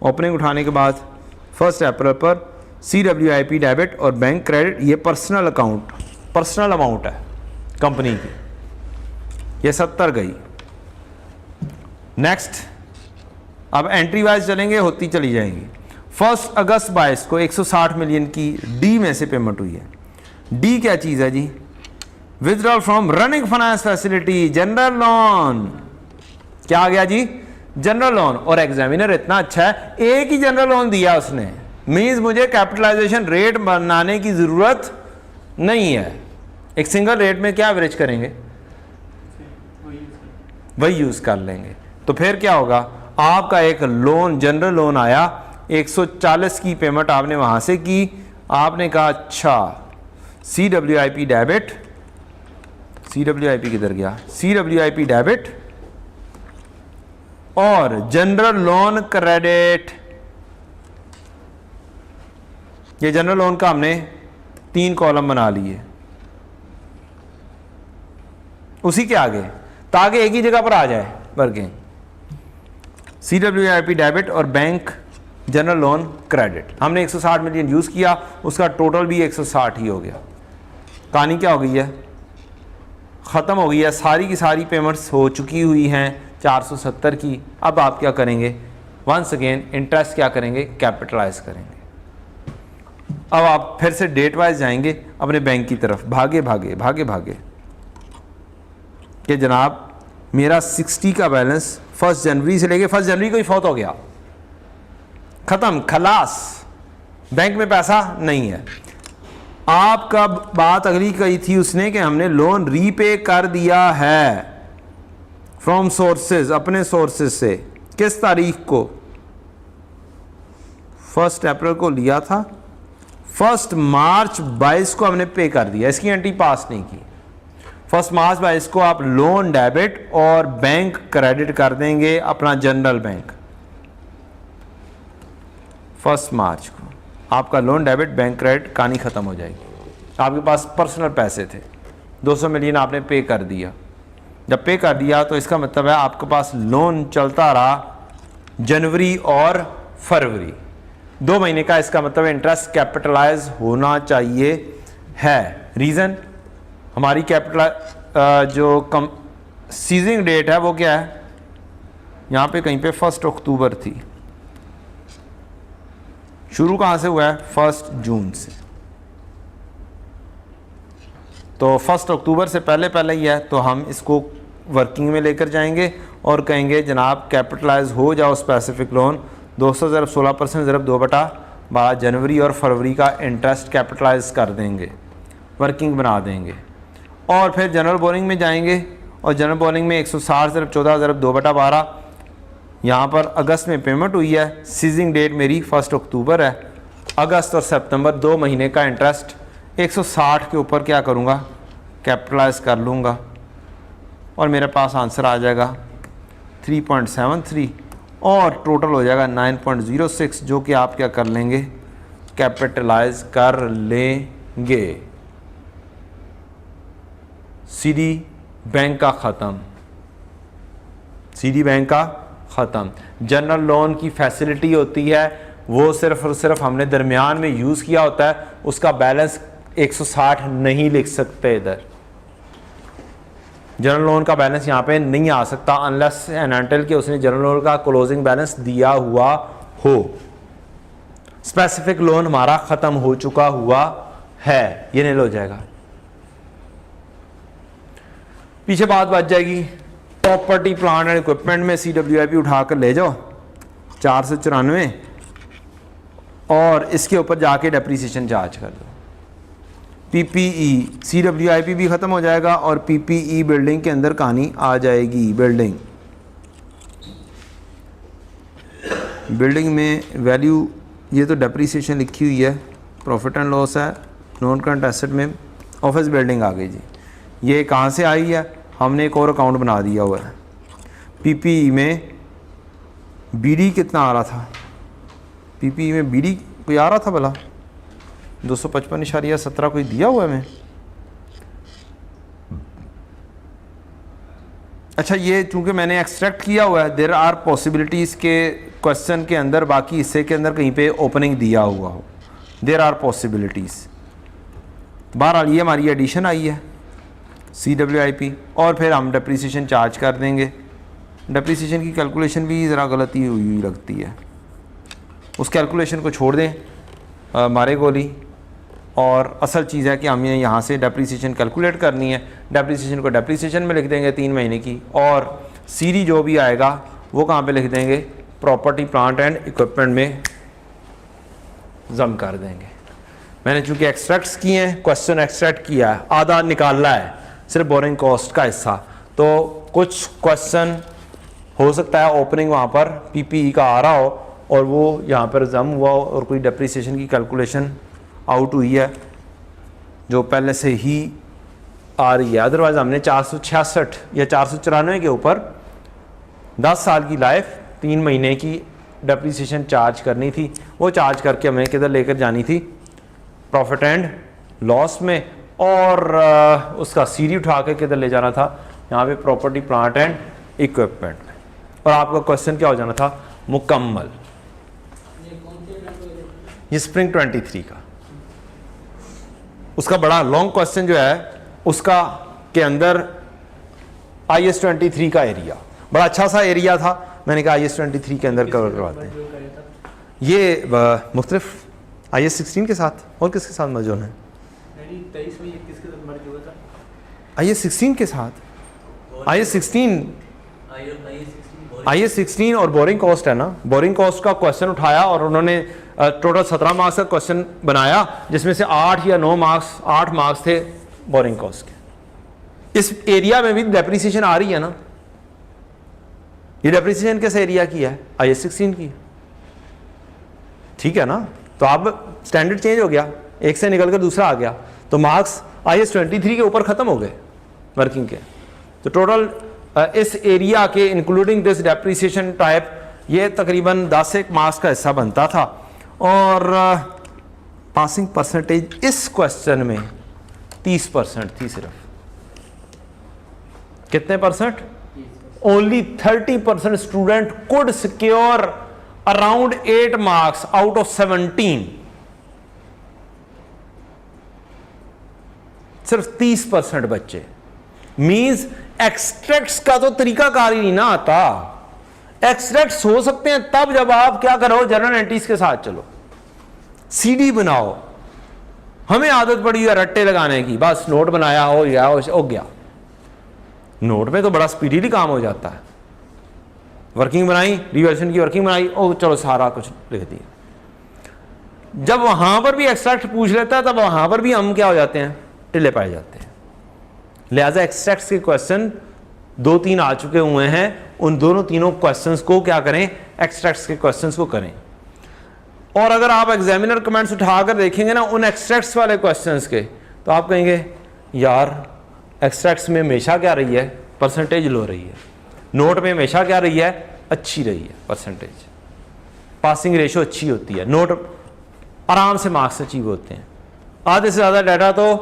ओपनिंग उठाने के बाद 1 अप्रैल पर CWIP डेबिट और बैंक क्रेडिट, ये पर्सनल अकाउंट, पर्सनल अमाउंट है कंपनी की, ये 70 गई। नेक्स्ट, अब एंट्री वाइज चलेंगे, होती चली जाएंगी। 1 अगस्त 22 को 160 मिलियन की डी में से पेमेंट हुई है। डी क्या चीज़ है जी? Withdrawal from running finance facility, general loan. क्या आ गया जी? General loan. और एग्जामिनर इतना अच्छा है, एक ही जनरल लोन दिया उसने, मीन्स मुझे कैपिटलाइजेशन रेट बनाने की ज़रूरत नहीं है। एक सिंगल रेट में क्या एवरेज करेंगे? वही यूज़ कर लेंगे। तो फिर क्या होगा? आपका एक लोन, जनरल लोन आया, 140 की पेमेंट आपने वहाँ से की, आपने कहा अच्छा CWIP डेबिट, CWIP किधर गया? CWIP डेबिट और जनरल लोन क्रेडिट। ये जनरल लोन का हमने 3 कॉलम बना लिए उसी के आगे, ताकि एक ही जगह पर आ जाए वर्किंग। CWIP डेबिट और बैंक जनरल लोन क्रेडिट। हमने 160 मिलियन यूज़ किया, उसका टोटल भी 160 ही हो गया। कहानी क्या हो गई है? ख़त्म हो गई है, सारी की सारी पेमेंट्स हो चुकी हुई हैं 470 की। अब आप क्या करेंगे? वंस अगेन इंटरेस्ट क्या करेंगे? कैपिटलाइज करेंगे। अब आप फिर से डेट वाइज जाएंगे अपने बैंक की तरफ, भागे भागे भागे भागे कि जनाब मेरा 60 का बैलेंस 1 जनवरी से लेके 1 जनवरी को ही फौत हो गया, ख़त्म, खलास, बैंक में पैसा नहीं है। आपका बात अगली कही थी उसने कि हमने लोन रीपे कर दिया है फ्रॉम सोर्सेज, अपने सोर्सेज से। किस तारीख को? 1 अप्रैल को लिया था, 1 मार्च 22 को हमने पे कर दिया, इसकी एंट्री पास नहीं की। 1 मार्च 22 को आप लोन डेबिट और बैंक क्रेडिट कर देंगे अपना जनरल बैंक। 1 मार्च को आपका लोन डेबिट बैंक क्रेडिट कहानी ख़त्म हो जाएगी। आपके पास पर्सनल पैसे थे, 200 मिलियन आपने पे कर दिया। जब पे कर दिया तो इसका मतलब है आपके पास लोन चलता रहा जनवरी और फरवरी, 2 महीने का। इसका मतलब इंटरेस्ट कैपिटलाइज होना चाहिए है। रीज़न, हमारी कैपिटल जो कम सीजिंग डेट है वो क्या है? यहाँ पे कहीं पे 1 अक्टूबर थी। शुरू कहाँ से हुआ है? 1 जून से। तो 1 अक्टूबर से पहले पहले ही है, तो हम इसको वर्किंग में लेकर जाएंगे और कहेंगे जनाब कैपिटलाइज हो जाओ स्पेसिफिक लोन, 200 ज़रब 16% ज़रब 2/12 जनवरी और फरवरी का इंटरेस्ट कैपिटलाइज कर देंगे, वर्किंग बना देंगे। और फिर जनरल बोरिंग में जाएंगे और जनरल बोरिंग में 160 ज़रब 14 ज़रब 2/12, यहाँ पर अगस्त में पेमेंट हुई है, सीजिंग डेट मेरी 1 अक्टूबर है। अगस्त और सितंबर 2 महीने का इंटरेस्ट 160 के ऊपर क्या करूँगा, कैपिटलाइज कर लूँगा और मेरे पास आंसर आ जाएगा 3.73 और टोटल हो जाएगा 9.06, जो कि आप क्या कर लेंगे, कैपिटलाइज कर लेंगे। सीडी बैंक का ख़त्म, सीडी बैंक का ख़त्म। जनरल लोन की फैसिलिटी होती है वो सिर्फ और सिर्फ हमने दरमियान में यूज़ किया होता है, उसका बैलेंस 160 नहीं लिख सकते इधर। जनरल लोन का बैलेंस यहाँ पे नहीं आ सकता अनलेस एंड अनटिल कि उसने जनरल लोन का क्लोजिंग बैलेंस दिया हुआ हो। स्पेसिफिक लोन हमारा ख़त्म हो चुका हुआ है, ये नील हो जाएगा। पीछे बात बच जाएगी, प्रॉपर्टी प्लांट एंड इक्विपमेंट में CWIP उठाकर ले जाओ 494 और इसके ऊपर जाके डेप्रीसिएशन चार्ज कर दो। PPE CWIP भी ख़त्म हो जाएगा और PPE बिल्डिंग के अंदर कहानी आ जाएगी। बिल्डिंग में वैल्यू, ये तो डेप्रीसिएशन लिखी हुई है, प्रॉफिट एंड लॉस है, नॉन करंट एसेट में ऑफिस बिल्डिंग आ गई जी। ये कहाँ से आई है, हमने एक और अकाउंट बना दिया हुआ है। PPE में BD कितना आ रहा था, PPE में BD कोई आ रहा था भला 255.17 कोई दिया हुआ है मैं। अच्छा, ये चूंकि मैंने एक्सट्रैक्ट किया हुआ है, देयर आर पॉसिबिलिटीज़ के क्वेश्चन के अंदर बाकी हिस्से के अंदर कहीं पे ओपनिंग दिया हुआ हो, देयर आर पॉसिबिलिटीज़। बहरहाल ये हमारी एडिशन आई है CWIP और फिर हम डेप्रीसिएशन चार्ज कर देंगे। डेप्रीसिएशन की कैलकुलेशन भी ज़रा गलती हुई लगती है, उस कैलकुलेशन को छोड़ दें हमारे गोली, और असल चीज़ है कि हमें यहाँ से डेप्रीसिएशन कैलकुलेट करनी है। डेप्रीसिएशन को डेप्रीसिएशन में लिख देंगे 3 महीने की, और सीडी जो भी आएगा वो कहाँ पे लिख देंगे, प्रॉपर्टी प्लांट एंड इक्विपमेंट में जम कर देंगे। मैंने चूँकि एक्सट्रैक्ट्स किए हैं, क्वेश्चन एक्सट्रैक्ट किया है, आधा निकालना है सिर्फ बोरिंग कॉस्ट का हिस्सा, तो कुछ क्वेश्चन हो सकता है ओपनिंग वहाँ पर PPE का आ रहा हो और वो यहाँ पर जम हुआ हो और कोई डेप्रीसिएशन की कैलकुलेशन आउट हुई है जो पहले से ही आ रही है। अदरवाइज़ हमने 466 या 494 के ऊपर 10 साल की लाइफ 3 महीने की डेप्रीसिएशन चार्ज करनी थी, वो चार्ज करके हमें किधर लेकर जानी थी, प्रॉफिट एंड लॉस में, और उसका सीडी उठा के किधर ले जाना था, यहाँ पे प्रॉपर्टी प्लांट एंड इक्विपमेंट में, और आपका क्वेश्चन क्या हो जाना था, मुकम्मल। ये स्प्रिंग 23 का, उसका बड़ा लॉन्ग क्वेश्चन जो है उसका के अंदर IS 23 का एरिया बड़ा अच्छा सा एरिया था, मैंने कहा IS 23 के अंदर कवर करवाते हैं। ये मुख्तलिफ IS 16 के साथ और किसके साथ मर्ज होना है, 23 में 21 के साथ मर्ज हुआ था, IS 16 के साथ, IS 16 और बोरिंग कॉस्ट है ना, बोरिंग कॉस्ट का क्वेश्चन उठाया और उन्होंने टोटल 17 मार्क्स का क्वेश्चन बनाया, जिसमें से 8 या 9 मार्क्स 8 मार्क्स थे बोरिंग कॉस्ट के। इस एरिया में भी डेप्रीसिएशन आ रही है ना, ये डेप्रीसिएशन किस एरिया की है, IS 16 की, ठीक है ना। तो अब स्टैंडर्ड चेंज हो गया, एक से निकल कर दूसरा आ गया, तो मार्क्स IS 23 के ऊपर ख़त्म हो गए वर्किंग के। तो टोटल इस एरिया के इंक्लूडिंग दिस डेप्रीसिएशन टाइप ये तकरीबन 10 मार्क्स का हिस्सा बनता था, और पासिंग परसेंटेज इस क्वेश्चन में 30% थी सिर्फ। कितने percent, only 30% student could secure around 8 marks out of 17, सिर्फ 30% बच्चे। मींस एक्सट्रैक्ट्स का तो तरीकाकार ही नहीं ना आता। एक्सट्रैक्ट्स हो सकते हैं तब जब आप क्या करो, जर्नल एंट्रीज के साथ चलो, सीडी बनाओ। हमें आदत पड़ी है रट्टे लगाने की, बस नोट बनाया हो गया। नोट में तो बड़ा स्पीडीली काम हो जाता है, वर्किंग बनाई, रिवर्सन की वर्किंग बनाई, ओ चलो सारा कुछ लिख दिया। जब वहां पर भी एक्सट्रैक्ट पूछ लेता है तब वहां पर भी हम क्या हो जाते हैं, ढिले पाए जाते हैं। लिहाजा एक्सट्रैक्ट्स के क्वेश्चन 2-3 आ चुके हुए हैं, उन तीनों क्वेश्चंस को क्या करें, एक्सट्रैक्ट्स के क्वेश्चंस को करें। और अगर आप एग्जामिनर कमेंट्स उठाकर देखेंगे ना उन एक्सट्रैक्ट्स वाले क्वेश्चंस के, तो आप कहेंगे यार एक्सट्रैक्ट्स में हमेशा क्या रही है, परसेंटेज लो रही है, नोट में हमेशा क्या रही है, अच्छी रही है परसेंटेज, पासिंग रेशो अच्छी होती है, नोट आराम से मार्क्स अचीव होते हैं। आधे से ज़्यादा डाटा तो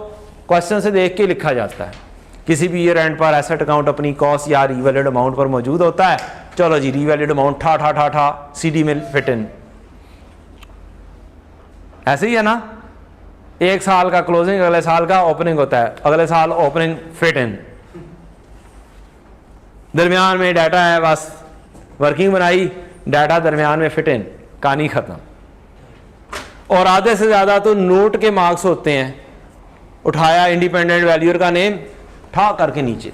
क्वेश्चन से देख के लिखा जाता है। किसी भी ईयर एंड पर एसेट अकाउंट अपनी कॉस्ट या रीवैल्यूड अमाउंट पर मौजूद होता है, चलो जी रीवैल्यूड अमाउंट ठा ठा ठा ठा सीडी में फिट इन, ऐसे ही है ना। एक साल का क्लोजिंग, अगले साल का ओपनिंग होता है, अगले साल ओपनिंग फिट इन, दरमियान में डाटा है, बस वर्किंग बनाई, डाटा दरमियान में फिट इन, कहानी खत्म। और आधे से ज़्यादा तो नोट के मार्क्स होते हैं, उठाया इंडिपेंडेंट वैल्यूअर का नेम ठा करके नीचे,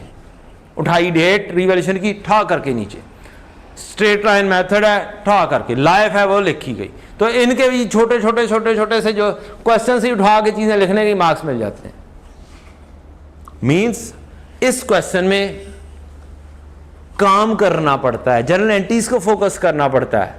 उठाई डेट रीवैल्यूएशन की ठा करके नीचे, स्ट्रेट लाइन मेथड है ठा करके, लाइफ है वो लिखी गई। तो इनके भी छोटे छोटे से जो क्वेश्चन से उठा के चीज़ें लिखने के मार्क्स मिल जाते हैं। मीन्स इस क्वेश्चन में काम करना पड़ता है, जर्नल एंट्रीज को फोकस करना पड़ता है,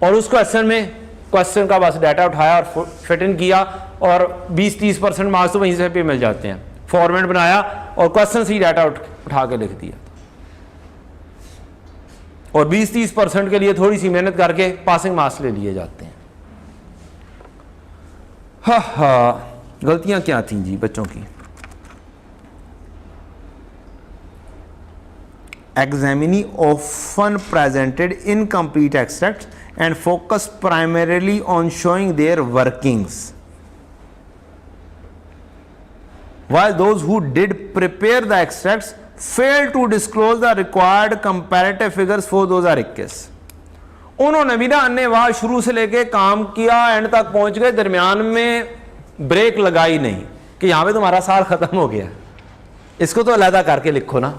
और उस क्वेश्चन में क्वेश्चन का बस डाटा उठाया और फिट इन किया और 20-30% मार्क्स तो वहीं से पे मिल जाते हैं। फॉर्मेट बनाया और क्वेश्चन से ही डाटा उठा के लिख दिया, और 20-30% के लिए थोड़ी सी मेहनत करके पासिंग मार्क्स ले लिए जाते हैं। हाँ, गलतियां क्या थी जी बच्चों की? Examinee often presented incomplete extracts and focused primarily on showing their workings, while those who did prepare the extracts failed to disclose the required comparative figures for those articles. उन्होंने भी ना अन्यवाद शुरू से लेके काम किया, एंड तक पहुंच गए, दरमियान में ब्रेक लगाई नहीं कि यहां पे तुम्हारा साल खत्म हो गया, इसको तो अलहदा करके लिखो ना।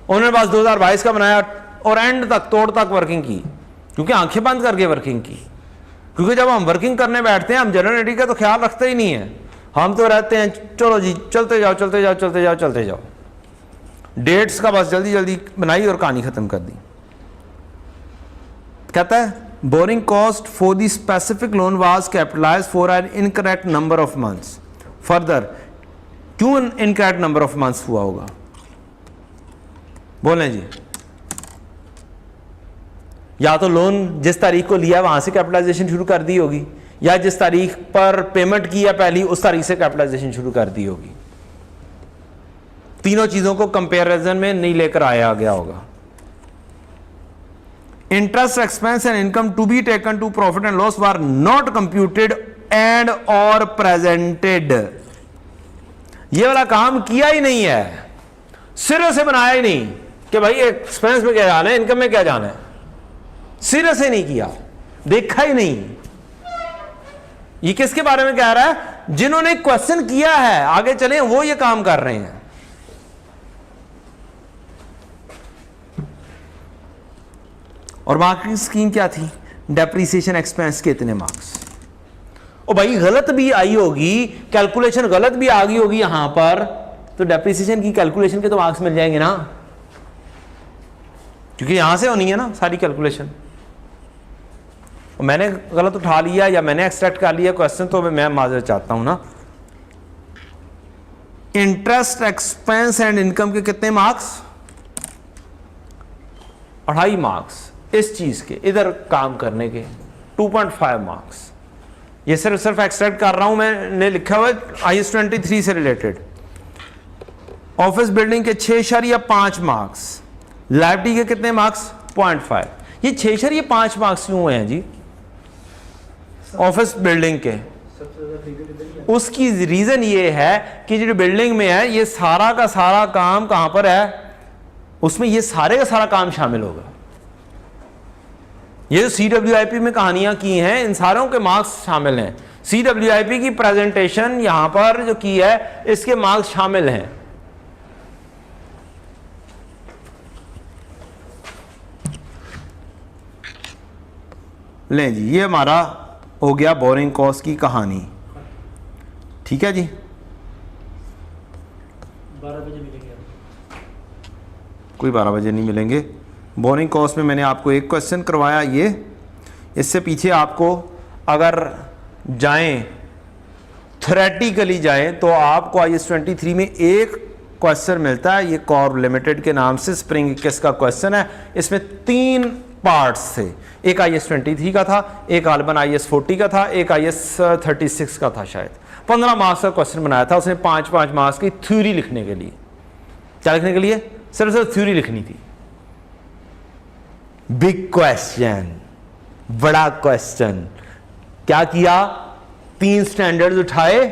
उन्होंने बस 2022 का बनाया और एंड तक तोड़ तक वर्किंग की, क्योंकि आंखें बंद करके वर्किंग की। क्योंकि जब हम वर्किंग करने बैठते हैं हम जनरल एंट्री का तो ख्याल रखते ही नहीं है, हम तो रहते हैं चलो जी चलते जाओ चलते जाओ चलते जाओ चलते जाओ, डेट्स का बस जल्दी जल्दी बनाई और कहानी खत्म कर दी। कहता है borrowing cost for the specific loan was capitalised for an incorrect number of months. Further क्यों इनकरेक्ट नंबर ऑफ मंथ्स हुआ होगा, बोलें जी? या तो लोन जिस तारीख को लिया वहां से कैपिटलाइजेशन शुरू कर दी होगी, या जिस तारीख पर पेमेंट की है पहली उस तारीख से कैपिटलाइजेशन शुरू कर दी होगी। तीनों चीजों को कंपैरिजन में नहीं लेकर आया गया होगा। Interest expense and income to be taken to profit and loss were not computed and और प्रेजेंटेड। ये वाला काम किया ही नहीं है, सिरे से बनाया ही नहीं कि भाई एक्सपेंस में क्या जाना है, इनकम में क्या जाना है, सिरे से नहीं किया, देखा ही नहीं। ये किसके बारे में कह रहा है? जिन्होंने क्वेश्चन किया है, आगे चले वो ये काम कर रहे हैं। और मार्किंग स्कीम क्या थी? डेप्रीसिएशन एक्सपेंस के इतने मार्क्स। ओ भाई गलत भी आई होगी, कैलकुलेशन गलत भी आ गई होगी यहां पर, तो डेप्रीसिएशन की कैलकुलेशन के तो मार्क्स मिल जाएंगे ना, क्योंकि यहां से होनी है ना सारी कैलकुलेशन। मैंने गलत उठा लिया या मैंने एक्सट्रैक्ट कर लिया क्वेश्चन, तो मैं माजरत चाहता हूं ना। इंटरेस्ट एक्सपेंस एंड इनकम के कितने मार्क्स? 2.5 मार्क्स इस चीज के, इधर काम करने के 2.5 मार्क्स। ये सिर्फ एक्सट्रैक्ट कर रहा हूं, मैंने लिखा हुआ IS 23 से रिलेटेड। ऑफिस बिल्डिंग के 6.5 मार्क्स, लाइब्रेरी के कितने मार्क्स? 0.5। ये 6.5 मार्क्स क्यों हुए हैं जी ऑफिस बिल्डिंग के? उसकी रीजन ये है कि जो बिल्डिंग में है ये सारा का सारा काम कहां पर है, उसमें ये सारे का सारा काम शामिल होगा। ये जो CWIP में कहानियां की हैं इन सारों के मार्क्स शामिल हैं। CWIP की प्रेजेंटेशन यहां पर जो की है इसके मार्क्स शामिल हैं। लें जी, ये हमारा हो गया बोरिंग कॉस्ट की कहानी, ठीक है जी। कोई 12 बजे नहीं मिलेंगे। बोरिंग कॉस्ट में मैंने आपको एक क्वेश्चन करवाया ये, इससे पीछे आपको अगर जाएं थ्योरेटिकली जाएं तो आपको IAS 23 में एक क्वेश्चन मिलता है, ये कॉर्ब लिमिटेड के नाम से स्प्रिंग केस का क्वेश्चन है। इसमें 3 पार्ट्स थे, एक IAS 23 का था, एक आलबन IAS 40 का था, एक IAS 36 का था शायद। 15 मार्क्स का क्वेश्चन बनाया था उसने 5-5 मार्क्स की थ्योरी लिखने के लिए। क्या लिखने के लिए? सिर्फ थ्योरी लिखनी थी। बिग क्वेश्चन, बड़ा क्वेश्चन। क्या किया? 3 स्टैंडर्ड्स उठाए,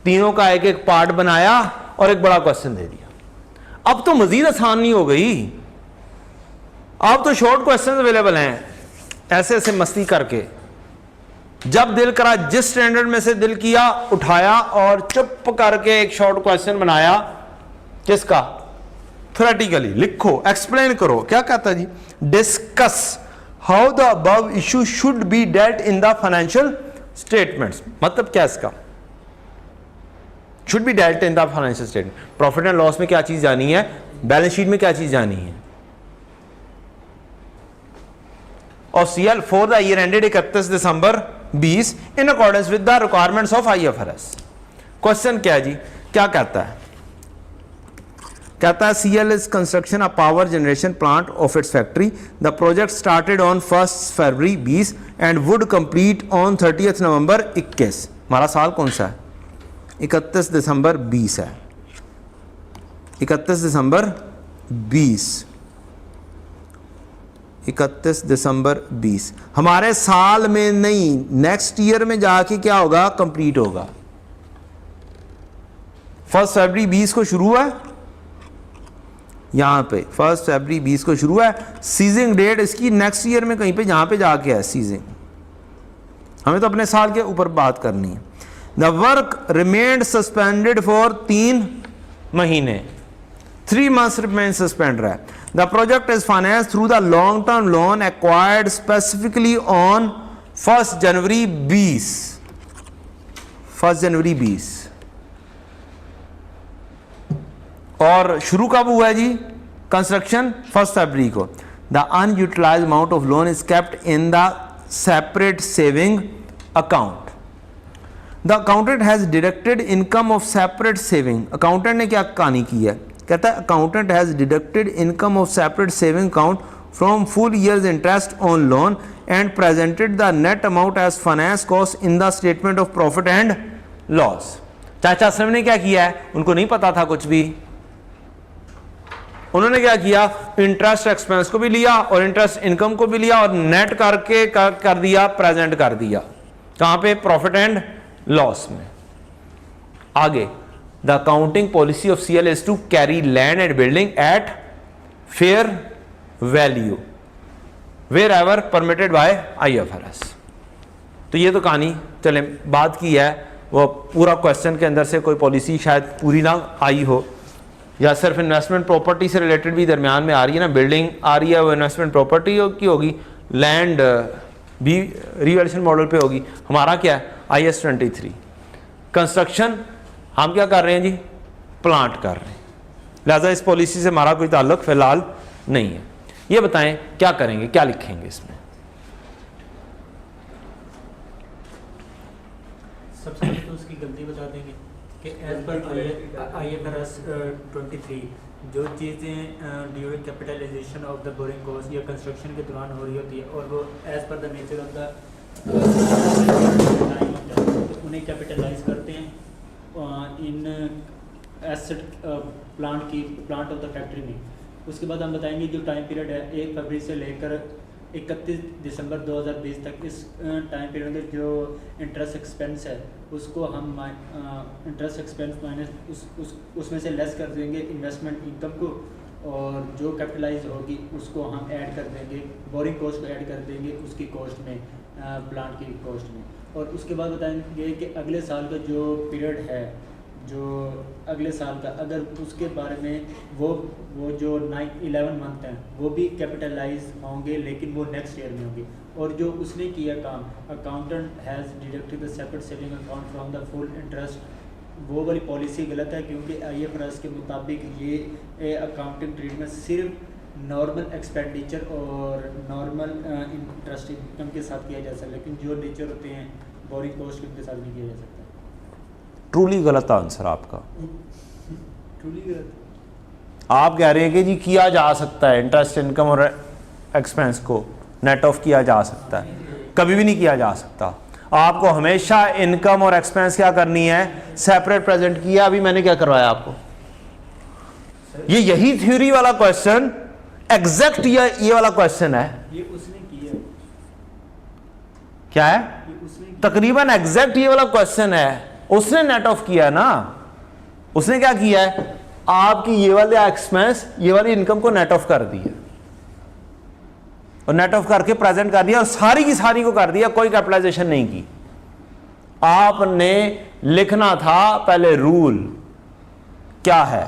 तीनों का एक एक पार्ट बनाया और एक बड़ा क्वेश्चन दे दिया। अब तो मजीद आसानी हो गई, अब तो शॉर्ट क्वेश्चन अवेलेबल हैं, ऐसे ऐसे मस्ती करके। जब दिल करा, जिस स्टैंडर्ड में से दिल किया उठाया और चुप करके एक शॉर्ट क्वेश्चन बनाया। किसका? थ्योरेटिकली लिखो, एक्सप्लेन करो। क्या कहता जी? Discuss how the above issue should be dealt in the financial statements. मतलब क्या इसका? Should be dealt in the financial statement. Profit and loss में क्या चीज जानी है, बैलेंस शीट में क्या चीज जानी है। और CL for the year ended 31 December 20 in accordance with the requirements of IFRS। Question क्या है जी? क्या कहता है? कहता है CL is construction of power generation plant of its factory. The project started on 1 February 20 and would complete on 30 नवंबर 21। हमारा साल कौन सा है? 31 दिसंबर 20 है। 31 दिसंबर 20, 31 दिसंबर 20 हमारे साल में नहीं, नेक्स्ट ईयर में जाके क्या होगा? कंप्लीट होगा। 1 फरवरी 20 को शुरू है, यहां पे 1 फरवरी 20 को शुरू है। सीजिंग डेट इसकी नेक्स्ट ईयर में कहीं पे जहां पे जाके है सीजिंग। हमें तो अपने साल के ऊपर बात करनी है। The work remained suspended for 3 महीने, 3 months रिमेन सस्पेंड रहा है। The project is finance through the long term loan acquired specifically on 1 जनवरी 20, 1 जनवरी 20। और शुरू कब हुआ है जी कंस्ट्रक्शन? 1 फरवरी को। The unutilized amount of loan is kept in the separate saving account. The accountant has deducted income of separate saving. Accountant ने क्या कहानी की है? कहता है accountant has deducted income of separate saving account from full year's interest on loan and presented the net amount as finance cost in the statement of profit and loss. चाचा साहब ने क्या किया है? उनको नहीं पता था कुछ भी। उन्होंने क्या किया? इंटरेस्ट एक्सपेंस को भी लिया और इंटरेस्ट इनकम को भी लिया और नेट करके कर दिया, प्रेजेंट कर दिया। कहां पे? प्रॉफिट एंड लॉस में। आगे, the accounting policy of CL is to carry land and building at fair value wherever permitted by IFRS। तो ये तो कहानी चले बात की है, वो पूरा क्वेश्चन के अंदर से कोई पॉलिसी शायद पूरी ना आई हो, या सिर्फ इन्वेस्टमेंट प्रॉपर्टी से रिलेटेड भी दरमियान में आ रही है ना, बिल्डिंग आ रही है वो इन्वेस्टमेंट प्रॉपर्टी की होगी, लैंड भी रिवैल्यूएशन मॉडल पे होगी। हमारा क्या है? IAS 23। कंस्ट्रक्शन हम क्या कर रहे हैं जी? प्लांट कर रहे हैं, लिहाजा इस पॉलिसी से हमारा कोई ताल्लुक फिलहाल नहीं है। ये बताएं क्या करेंगे, क्या लिखेंगे इसमें? सबसे पहले तो उसकी गलती बता देंगे कि एज पर IFRS 23 जो चीज़ें during capitalization of the borrowing cost या कंस्ट्रक्शन के दौरान हो रही होती है और वो as per the nature of the time होता है तो उन्हें कैपिटलाइज करते हैं in asset plant of the factory में। उसके बाद हम बताएंगे जो टाइम पीरियड है 1 फरवरी से लेकर 31 दिसंबर 2020 तक, इस टाइम पीरियड में जो इंटरेस्ट एक्सपेंस है उसको हम इंटरेस्ट एक्सपेंस माइनस उसमें से लेस कर देंगे इन्वेस्टमेंट इनकम को, और जो कैपिटलाइज होगी उसको हम ऐड कर देंगे, बोरिंग कॉस्ट को ऐड कर देंगे उसकी कॉस्ट में, प्लांट की कॉस्ट में। और उसके बाद बताएंगे कि अगले साल का जो पीरियड है, जो अगले साल का, अगर उसके बारे में वो जो 11 मंथ हैं वो भी कैपिटलाइज होंगे लेकिन वो नेक्स्ट ईयर में होंगे। और जो उसने किया काम, accountant has deducted the separate saving account from the full interest वो वाली पॉलिसी गलत है, क्योंकि IFRS के मुताबिक ये अकाउंटिंग ट्रीटमेंट सिर्फ नॉर्मल एक्सपेंडिचर और नॉर्मल इंटरेस्ट इनकम के साथ किया जा सकता है, लेकिन जो नेचर होते हैं बोरिंग कॉस्ट के साथ नहीं किया जा सकता। ट्रूली गलत आंसर आपका। ट्रूली गलत। आप कह रहे हैं कि जी किया जा सकता है, इंटरेस्ट इनकम और एक्सपेंस को नेट ऑफ किया जा सकता है, कभी भी नहीं किया जा सकता। आपको हमेशा इनकम और एक्सपेंस क्या करनी है, सेपरेट प्रेजेंट किया। अभी मैंने क्या करवाया आपको, यही थ्योरी वाला क्वेश्चन एग्जैक्ट ये वाला क्वेश्चन है। ये उसने किया, क्या है, ये उसने किया। तकरीबन एग्जैक्ट ये वाला क्वेश्चन है, उसने नेट ऑफ किया ना। उसने क्या किया है, आपकी ये वाले एक्सपेंस ये वाली इनकम को नेट ऑफ कर दिया और नेट ऑफ करके प्रेजेंट कर दिया और सारी की सारी को कर दिया, कोई कैपिटलाइजेशन नहीं की। आपने लिखना था पहले रूल क्या है,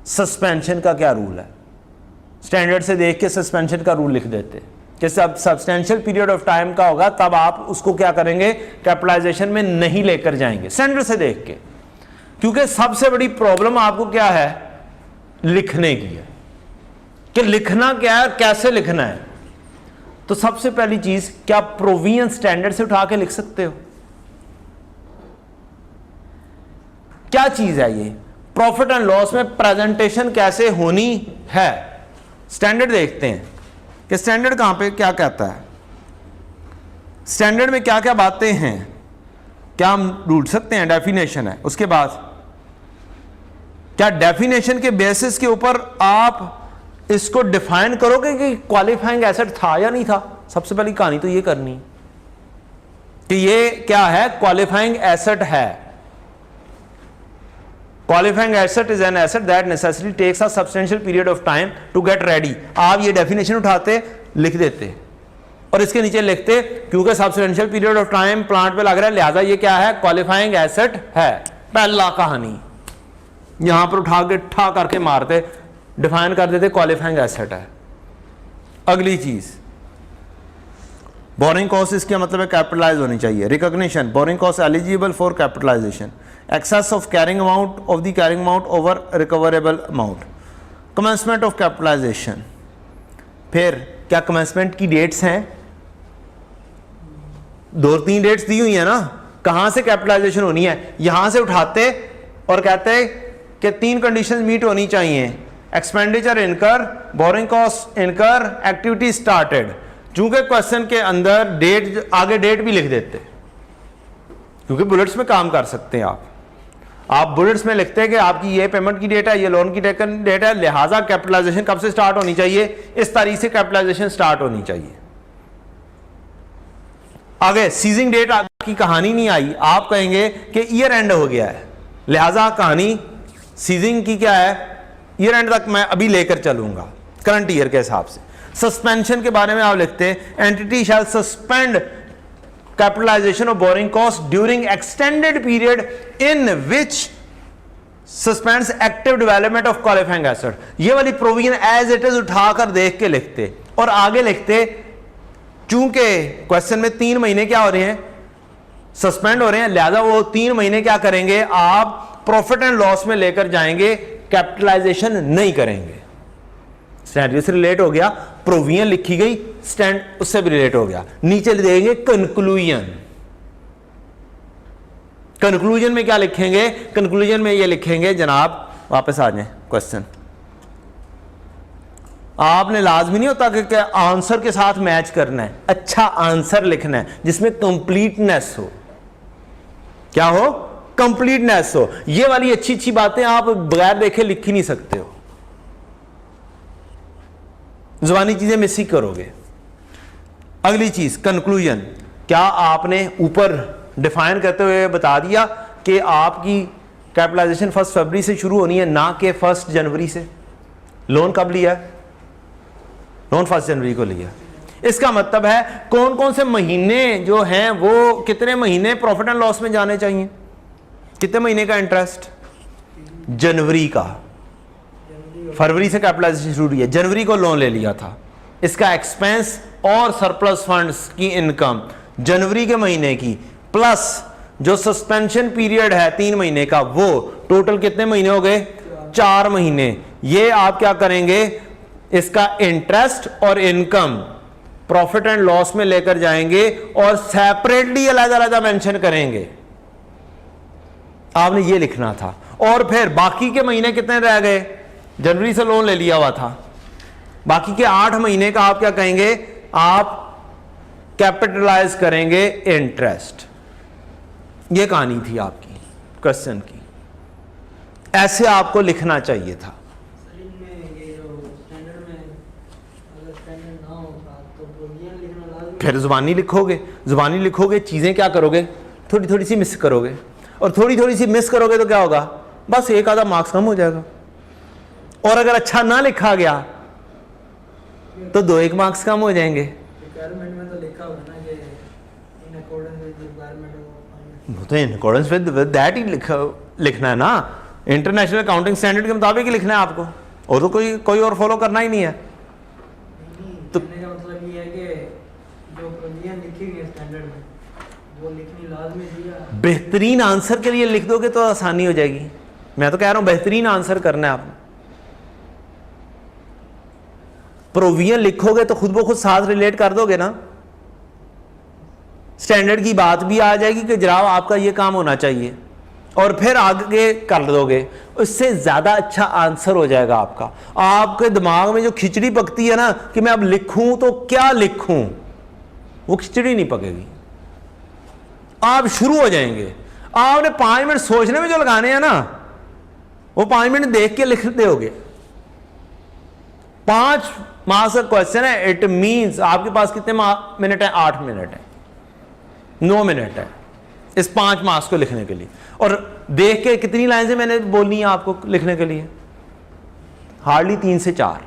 सस्पेंशन का क्या रूल है, स्टैंडर्ड से देख के सस्पेंशन का रूल लिख देते कि सब सब्सटेंशियल पीरियड ऑफ टाइम का होगा तब आप उसको क्या करेंगे, कैपिटलाइजेशन में नहीं लेकर जाएंगे स्टैंडर्ड से देख के। क्योंकि सबसे बड़ी प्रॉब्लम आपको क्या है, लिखने की है कि लिखना क्या है, कैसे लिखना है। तो सबसे पहली चीज, क्या प्रोविजन स्टैंडर्ड से उठा के लिख सकते हो? क्या चीज है ये, प्रॉफिट एंड लॉस में प्रेजेंटेशन कैसे होनी है, स्टैंडर्ड देखते हैं कि स्टैंडर्ड कहां पे क्या कहता है, स्टैंडर्ड में क्या क्या बातें हैं, क्या हम ढूंढ सकते हैं, डेफिनेशन है। उसके बाद क्या डेफिनेशन के बेसिस के ऊपर आप इसको डिफाइन करोगे कि क्वालिफाइंग एसेट था या नहीं था। सबसे पहली कहानी तो ये करनी कि ये क्या है, क्वालिफाइंग एसेट है। Qualifying asset is an asset that necessary takes a substantial period of time to get ready. आप ये डेफिनेशन उठाते, लिख देते और इसके नीचे लिखते क्योंकि substantial period of time plant पे लग रहा है लिहाजा ये क्या है, क्वालिफाइंग एसेट है। पहला कहानी यहां पर उठा के ठा करके मारते, डिफाइन कर देते क्वालिफाइंग एसेट है। अगली चीज, बोरिंग कॉस्ट, इसका मतलब है कैपिटलाइज होनी चाहिए। Recognition, borrowing cost eligible for capitalization. Excess of carrying amount of the carrying amount over recoverable amount. Commencement of capitalization, फिर क्या कमेंसमेंट की डेट्स हैं, 2-3 डेट्स दी हुई है ना, कहां से कैपिटलाइजेशन होनी है, यहां से उठाते और कहते कि 3 कंडीशन मीट होनी चाहिए, एक्सपेंडिचर इनकर, borrowing cost incur, activity started. चूंकि क्वेश्चन के अंदर डेट, आगे डेट भी लिख देते क्योंकि बुलेट्स में काम कर सकते हैं आप बुलेट्स में लिखते हैं कि आपकी ये पेमेंट की डेट है, ये लोन की डेट है, लिहाजा कैपिटलाइजेशन कब से स्टार्ट होनी चाहिए, इस तारीख से कैपिटलाइजेशन स्टार्ट होनी चाहिए। आगे सीजिंग डेट की कहानी नहीं आई, आप कहेंगे कि ईयर एंड हो गया है, लिहाजा कहानी सीजिंग की क्या है, ईयर एंड तक मैं अभी लेकर चलूंगा करंट ईयर के हिसाब से। सस्पेंशन के बारे में आप लिखते हैं entity shall suspend capitalization of borrowing cost during extended period in which suspends active development of qualifying asset. ये वाली प्रोविजन एज इट इज उठाकर देख के लिखते और आगे लिखते, चूंकि क्वेश्चन में 3 महीने क्या हो रहे हैं, सस्पेंड हो रहे हैं, लिहाजा वो 3 महीने क्या करेंगे, आप प्रॉफिट एंड लॉस में लेकर जाएंगे, कैपिटलाइजेशन नहीं करेंगे। स्टैंडर्ड से रिलेट हो गया, प्रोविजन लिखी गई, स्टैंड उससे भी रिलेट हो गया। नीचे देंगे कंक्लूजन। कंक्लूजन में क्या लिखेंगे, कंक्लूजन में ये लिखेंगे, जनाब वापस आ जाए क्वेश्चन, आपने लाजमी नहीं होता कि आंसर के साथ मैच करना है, अच्छा आंसर लिखना है जिसमें कंप्लीटनेस हो। क्या हो, कंप्लीटनेस हो। ये वाली अच्छी अच्छी बातें आप बगैर देखे लिख ही नहीं सकते हो, जुबानी चीजें मिस ही करोगे। अगली चीज कंक्लूजन, क्या आपने ऊपर डिफाइन करते हुए बता दिया कि आपकी कैपिटलाइजेशन 1 फरवरी से शुरू होनी है, ना कि 1 जनवरी से। लोन कब लिया है, लोन 1 जनवरी को लिया। इसका मतलब है कौन कौन से महीने जो हैं वो कितने महीने प्रॉफिट एंड लॉस में जाने चाहिए, कितने महीने का इंटरेस्ट, जनवरी का। फरवरी से कैपिटलाइजेशन शुरू हुई है, जनवरी को लोन ले लिया था, इसका एक्सपेंस और सरप्लस फंड्स की इनकम जनवरी के महीने की प्लस जो सस्पेंशन पीरियड है 3 महीने का, वो टोटल कितने महीने हो गए? 4 महीने। ये आप क्या करेंगे, इसका इंटरेस्ट और इनकम प्रॉफिट एंड लॉस में लेकर जाएंगे और सेपरेटली अलग अलग मेंशन करेंगे। आपने ये लिखना था। और फिर बाकी के महीने कितने रह गए? जनवरी से लोन ले लिया हुआ था, बाकी के 8 महीने का आप क्या कहेंगे? आप कैपिटलाइज करेंगे इंटरेस्ट। ये कहानी थी आपकी क्वेश्चन की, ऐसे आपको लिखना चाहिए था। सर इनमें ये जो स्टैंडर्ड में अगर स्टैंडर्ड ना होता तो प्रोविजन लिखना लाजमी। फिर जुबानी लिखोगे, जुबानी लिखोगे, चीजें क्या करोगे? थोड़ी थोड़ी सी मिस करोगे, और थोड़ी थोड़ी सी मिस करोगे तो क्या होगा? बस 1 आधा मार्क्स कम हो जाएगा। और अगर अच्छा ना लिखा गया तो 2-1 मार्क्स कम हो जाएंगे। रिक्वायरमेंट में तो लिखा होगा ना कि in accordance with requirement of. वो तो in accordance with that he लिखना है ना, इंटरनेशनल अकाउंटिंग स्टैंडर्ड के मुताबिक ही लिखना है आपको, और तो कोई और फॉलो करना ही नहीं है। तो कहने का मतलब ये है कि जो प्रोविजन लिखी गई स्टैंडर्ड में वो लिखनी लाजमी दिया। बेहतरीन आंसर के लिए लिख दोगे तो आसानी हो जाएगी। मैं तो कह रहा हूं बेहतरीन आंसर करना है आपने। प्रोविजन लिखोगे तो खुद ब खुद साथ रिलेट कर दोगे ना, स्टैंडर्ड की बात भी आ जाएगी कि जनाब आपका ये काम होना चाहिए, और फिर आगे कर दोगे, उससे ज्यादा अच्छा आंसर हो जाएगा आपका। आपके दिमाग में जो खिचड़ी पकती है ना कि मैं अब लिखूं तो क्या लिखूं, वो खिचड़ी नहीं पकेगी। आप शुरू हो जाएंगे। आपने 5 मिनट सोचने में जो लगाने हैं ना, वो 5 मिनट देख के लिख दोगे। 5 मार्क्स का क्वेश्चन है, इट मींस आपके पास कितने मिनट है? 8 मिनट है, 9 मिनट है इस 5 मार्क्स को लिखने के लिए। और देख के कितनी लाइनें मैंने बोलनी है आपको लिखने के लिए? हार्डली 3 से 4।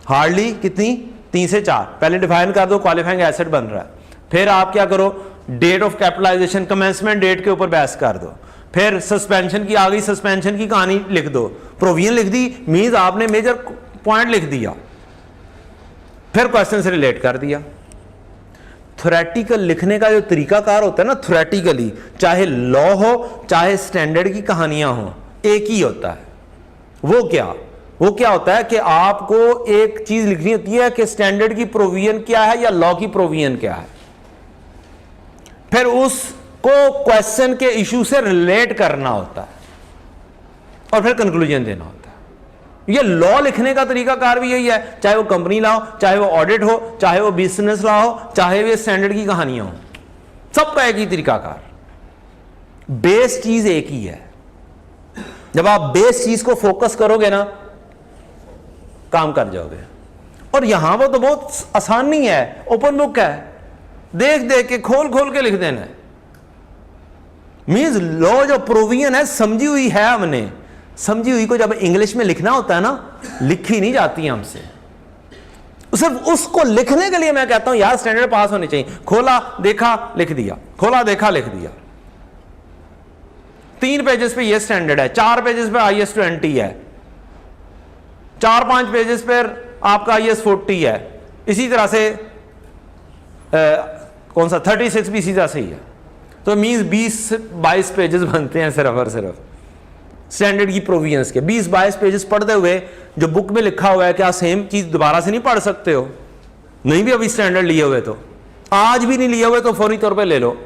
हार्डली कितनी? 3 से 4। पहले डिफाइन कर दो, क्वालिफाइंग एसेट बन रहा है। फिर आप क्या करो, date of capitalization, commencement date के ऊपर बहस कर दो। फिर सस्पेंशन की आ गई, सस्पेंशन की कहानी लिख दो। प्रोविजन लिख दी, मींस आपने मेजर पॉइंट लिख दिया, फिर क्वेश्चन से रिलेट कर दिया। थ्योरेटिकल लिखने का जो तरीकाकार होता है ना, थ्योरेटिकली, चाहे लॉ हो चाहे स्टैंडर्ड की कहानियां हो, एक ही होता है। वो क्या होता है कि आपको एक चीज लिखनी होती है कि स्टैंडर्ड की प्रोविजन क्या है या लॉ की प्रोविजन क्या है, फिर उसको क्वेश्चन के इशू से रिलेट करना होता है, और फिर कंक्लूजन देना होता है। ये लॉ लिखने का तरीकाकार भी यही है, चाहे वो कंपनी लॉ हो, चाहे वो ऑडिट हो, चाहे वो बिजनेस लॉ हो, चाहे वो स्टैंडर्ड की कहानियां हो, सबका एक ही तरीकाकार। बेस चीज एक ही है। जब आप बेस चीज को फोकस करोगे ना, काम कर जाओगे। और यहां वो तो बहुत आसानी है, ओपन बुक है, देख देख के खोल खोल के लिख देना है। मींस लॉ जो प्रोविजन है समझी हुई है हमने, समझी हुई को जब इंग्लिश में लिखना होता है ना, लिखी नहीं जाती है हमसे। सिर्फ उसको लिखने के लिए मैं कहता हूं यार स्टैंडर्ड पास होने चाहिए। खोला देखा लिख दिया, खोला देखा लिख दिया। 3 पेजेस पे ये स्टैंडर्ड है, 4 पेजेस पे IAS 20 है, 4-5 पेजेस पर आपका IAS 40 है। इसी तरह से कौन सा 36 भी इसी तरह से ही है। तो मींस 20-22 पेजेस बनते हैं सिर्फ और सिर्फ स्टैंडर्ड की प्रोविजंस के। 20-22 पेजेस पढ़ते हुए जो बुक में लिखा हुआ है, क्या सेम चीज दोबारा से नहीं पढ़ सकते हो? नहीं भी अभी स्टैंडर्ड लिए हुए तो, आज भी नहीं लिए हुए तो फौरी तौर पे ले लो,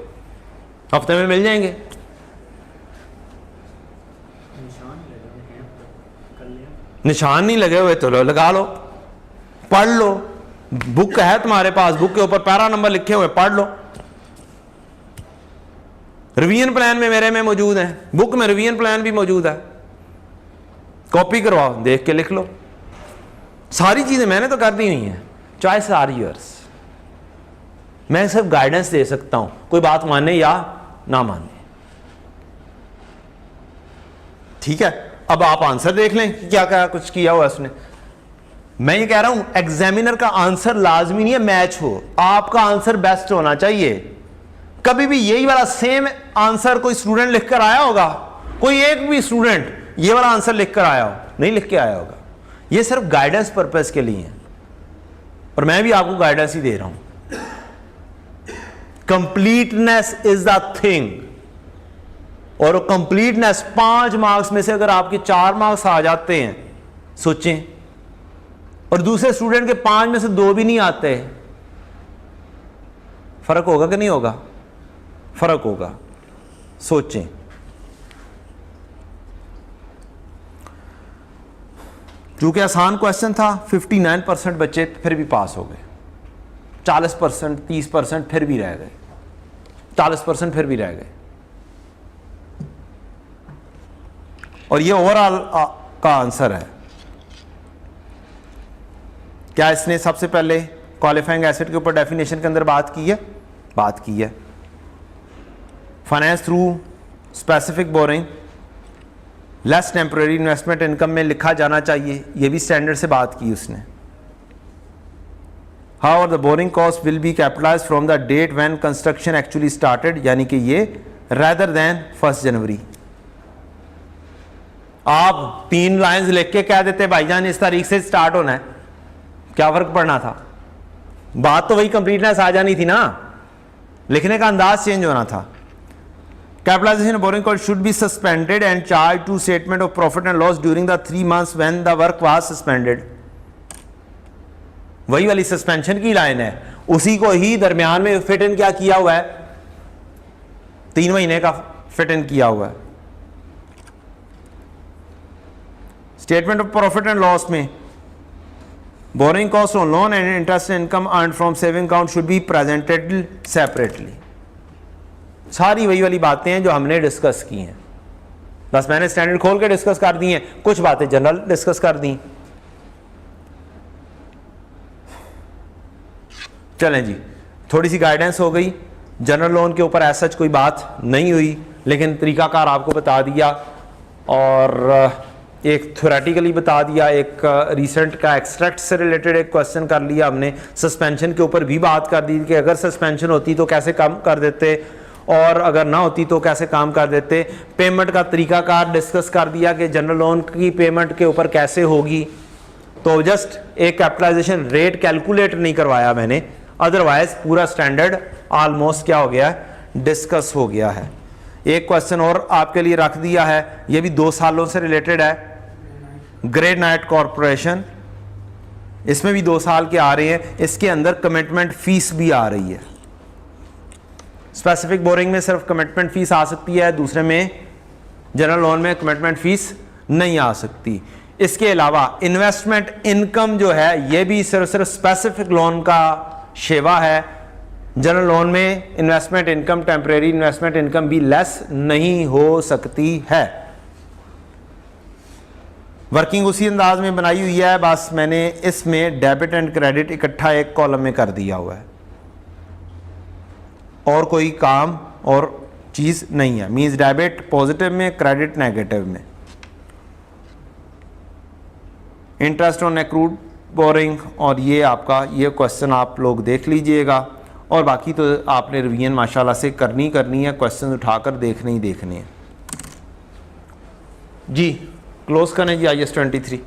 हफ्ते में मिल जाएंगे। निशान नहीं लगे हुए तो लगा लो, पढ़ लो। बुक है तुम्हारे पास, बुक के ऊपर पैरा नंबर लिखे हुए, पढ़ लो। रिवीजन प्लान में मेरे में मौजूद है, बुक में रिवीजन प्लान भी मौजूद है, कॉपी करवाओ, देख के लिख लो। सारी चीजें मैंने तो कर दी हुई हैं। Choice are yours. मैं सिर्फ गाइडेंस दे सकता हूं, कोई बात माने या ना माने। ठीक है, अब आप आंसर देख लें कि क्या क्या कुछ किया हुआ उसने। मैं ये कह रहा हूं एग्जामिनर का आंसर लाजमी नहीं है मैच हो, आपका आंसर बेस्ट होना चाहिए। कभी भी यही वाला सेम आंसर कोई स्टूडेंट लिखकर आया होगा? कोई एक भी स्टूडेंट ये वाला आंसर लिखकर आया हो? नहीं लिख के आया होगा। ये सिर्फ गाइडेंस पर्पस के लिए है, और मैं भी आपको गाइडेंस ही दे रहा हूं। Completeness is the thing. और कंप्लीटनेस 5 मार्क्स में से अगर आपके 4 मार्क्स आ जाते हैं, सोचें, और दूसरे स्टूडेंट के 5 में से 2 भी नहीं आते, फर्क होगा कि नहीं होगा? फर्क होगा। सोचें, चूंकि आसान क्वेश्चन था, 59% बच्चे फिर भी पास हो गए, 40%, 30% फिर भी रह गए, 40% फिर भी रह गए। और ये ओवरऑल का आंसर है। क्या इसने सबसे पहले क्वालिफाइंग एसेट के ऊपर डेफिनेशन के अंदर बात की है? बात की है। Finance through specific boring less temporary investment income में लिखा जाना चाहिए, ये भी स्टैंडर्ड से बात की उसने। How the borrowing cost will be capitalized from the date when construction actually started, यानी कि ये रेदर देन 1 जनवरी। आप 3 लाइंस लिख के कह देते भाईजान इस तारीख से स्टार्ट होना है, क्या फर्क पड़ना था? बात तो वही कंप्लीटनेस आ जानी थी ना, लिखने का अंदाज चेंज होना था। Capitalization of borrowing cost should be suspended and charged to statement of profit and loss during the 3 months when the work was suspended. वही वाली सस्पेंशन की लाइन है, उसी को ही दरमियान में फिट इन क्या किया हुआ है? 3 महीने का फिट इन किया हुआ है। Statement of profit and loss में borrowing cost on loan and interest income earned from saving account should be presented separately. सारी वही वाली बातें हैं जो हमने डिस्कस की हैं, बस मैंने स्टैंडर्ड खोल के डिस्कस कर दी हैं, कुछ बातें जनरल डिस्कस कर दी। चलें जी, थोड़ी सी गाइडेंस हो गई। जनरल लोन के ऊपर ऐसा कोई बात नहीं हुई, लेकिन तरीकाकार आपको बता दिया और एक थ्योरेटिकली बता दिया, एक रिसेंट का एक्सट्रैक्ट से रिलेटेड एक क्वेश्चन कर लिया हमने। सस्पेंशन के ऊपर भी बात कर दी कि अगर सस्पेंशन होती तो कैसे काम कर देते और अगर ना होती तो कैसे काम कर देते। पेमेंट का तरीकाकार डिस्कस कर दिया कि जनरल लोन की पेमेंट के ऊपर कैसे होगी। तो जस्ट एक कैपिटलाइजेशन रेट कैलकुलेट नहीं करवाया मैंने, अदरवाइज पूरा स्टैंडर्ड ऑलमोस्ट क्या हो गया है? डिस्कस हो गया है। एक क्वेश्चन और आपके लिए रख दिया है, ये भी 2 सालों से रिलेटेड है। ग्रेनाइट कॉरपोरेशन, इसमें भी 2 साल के आ रहे हैं, इसके अंदर कमिटमेंट फीस भी आ रही है। स्पेसिफिक बोरिंग में सिर्फ कमिटमेंट फीस आ सकती है, दूसरे में जनरल लोन में कमिटमेंट फीस नहीं आ सकती। इसके अलावा इन्वेस्टमेंट इनकम जो है ये भी सिर्फ स्पेसिफिक लोन का शेवा है। जनरल लोन में investment income, temporary investment income भी लेस नहीं हो सकती है। वर्किंग उसी अंदाज में बनाई हुई है, बस मैंने इसमें डेबिट एंड क्रेडिट इकट्ठा एक कॉलम में कर दिया हुआ है और कोई काम और चीज नहीं है। मींस डेबिट पॉजिटिव में, क्रेडिट नेगेटिव में। इंटरेस्ट ऑन एक्रूड बोरिंग, और ये आपका ये क्वेश्चन आप लोग देख लीजिएगा, और बाकी तो आपने रिवीजन माशाल्लाह से करनी है, क्वेश्चन उठाकर देखने ही देखने हैं जी। क्लोज करें जी IAS 23।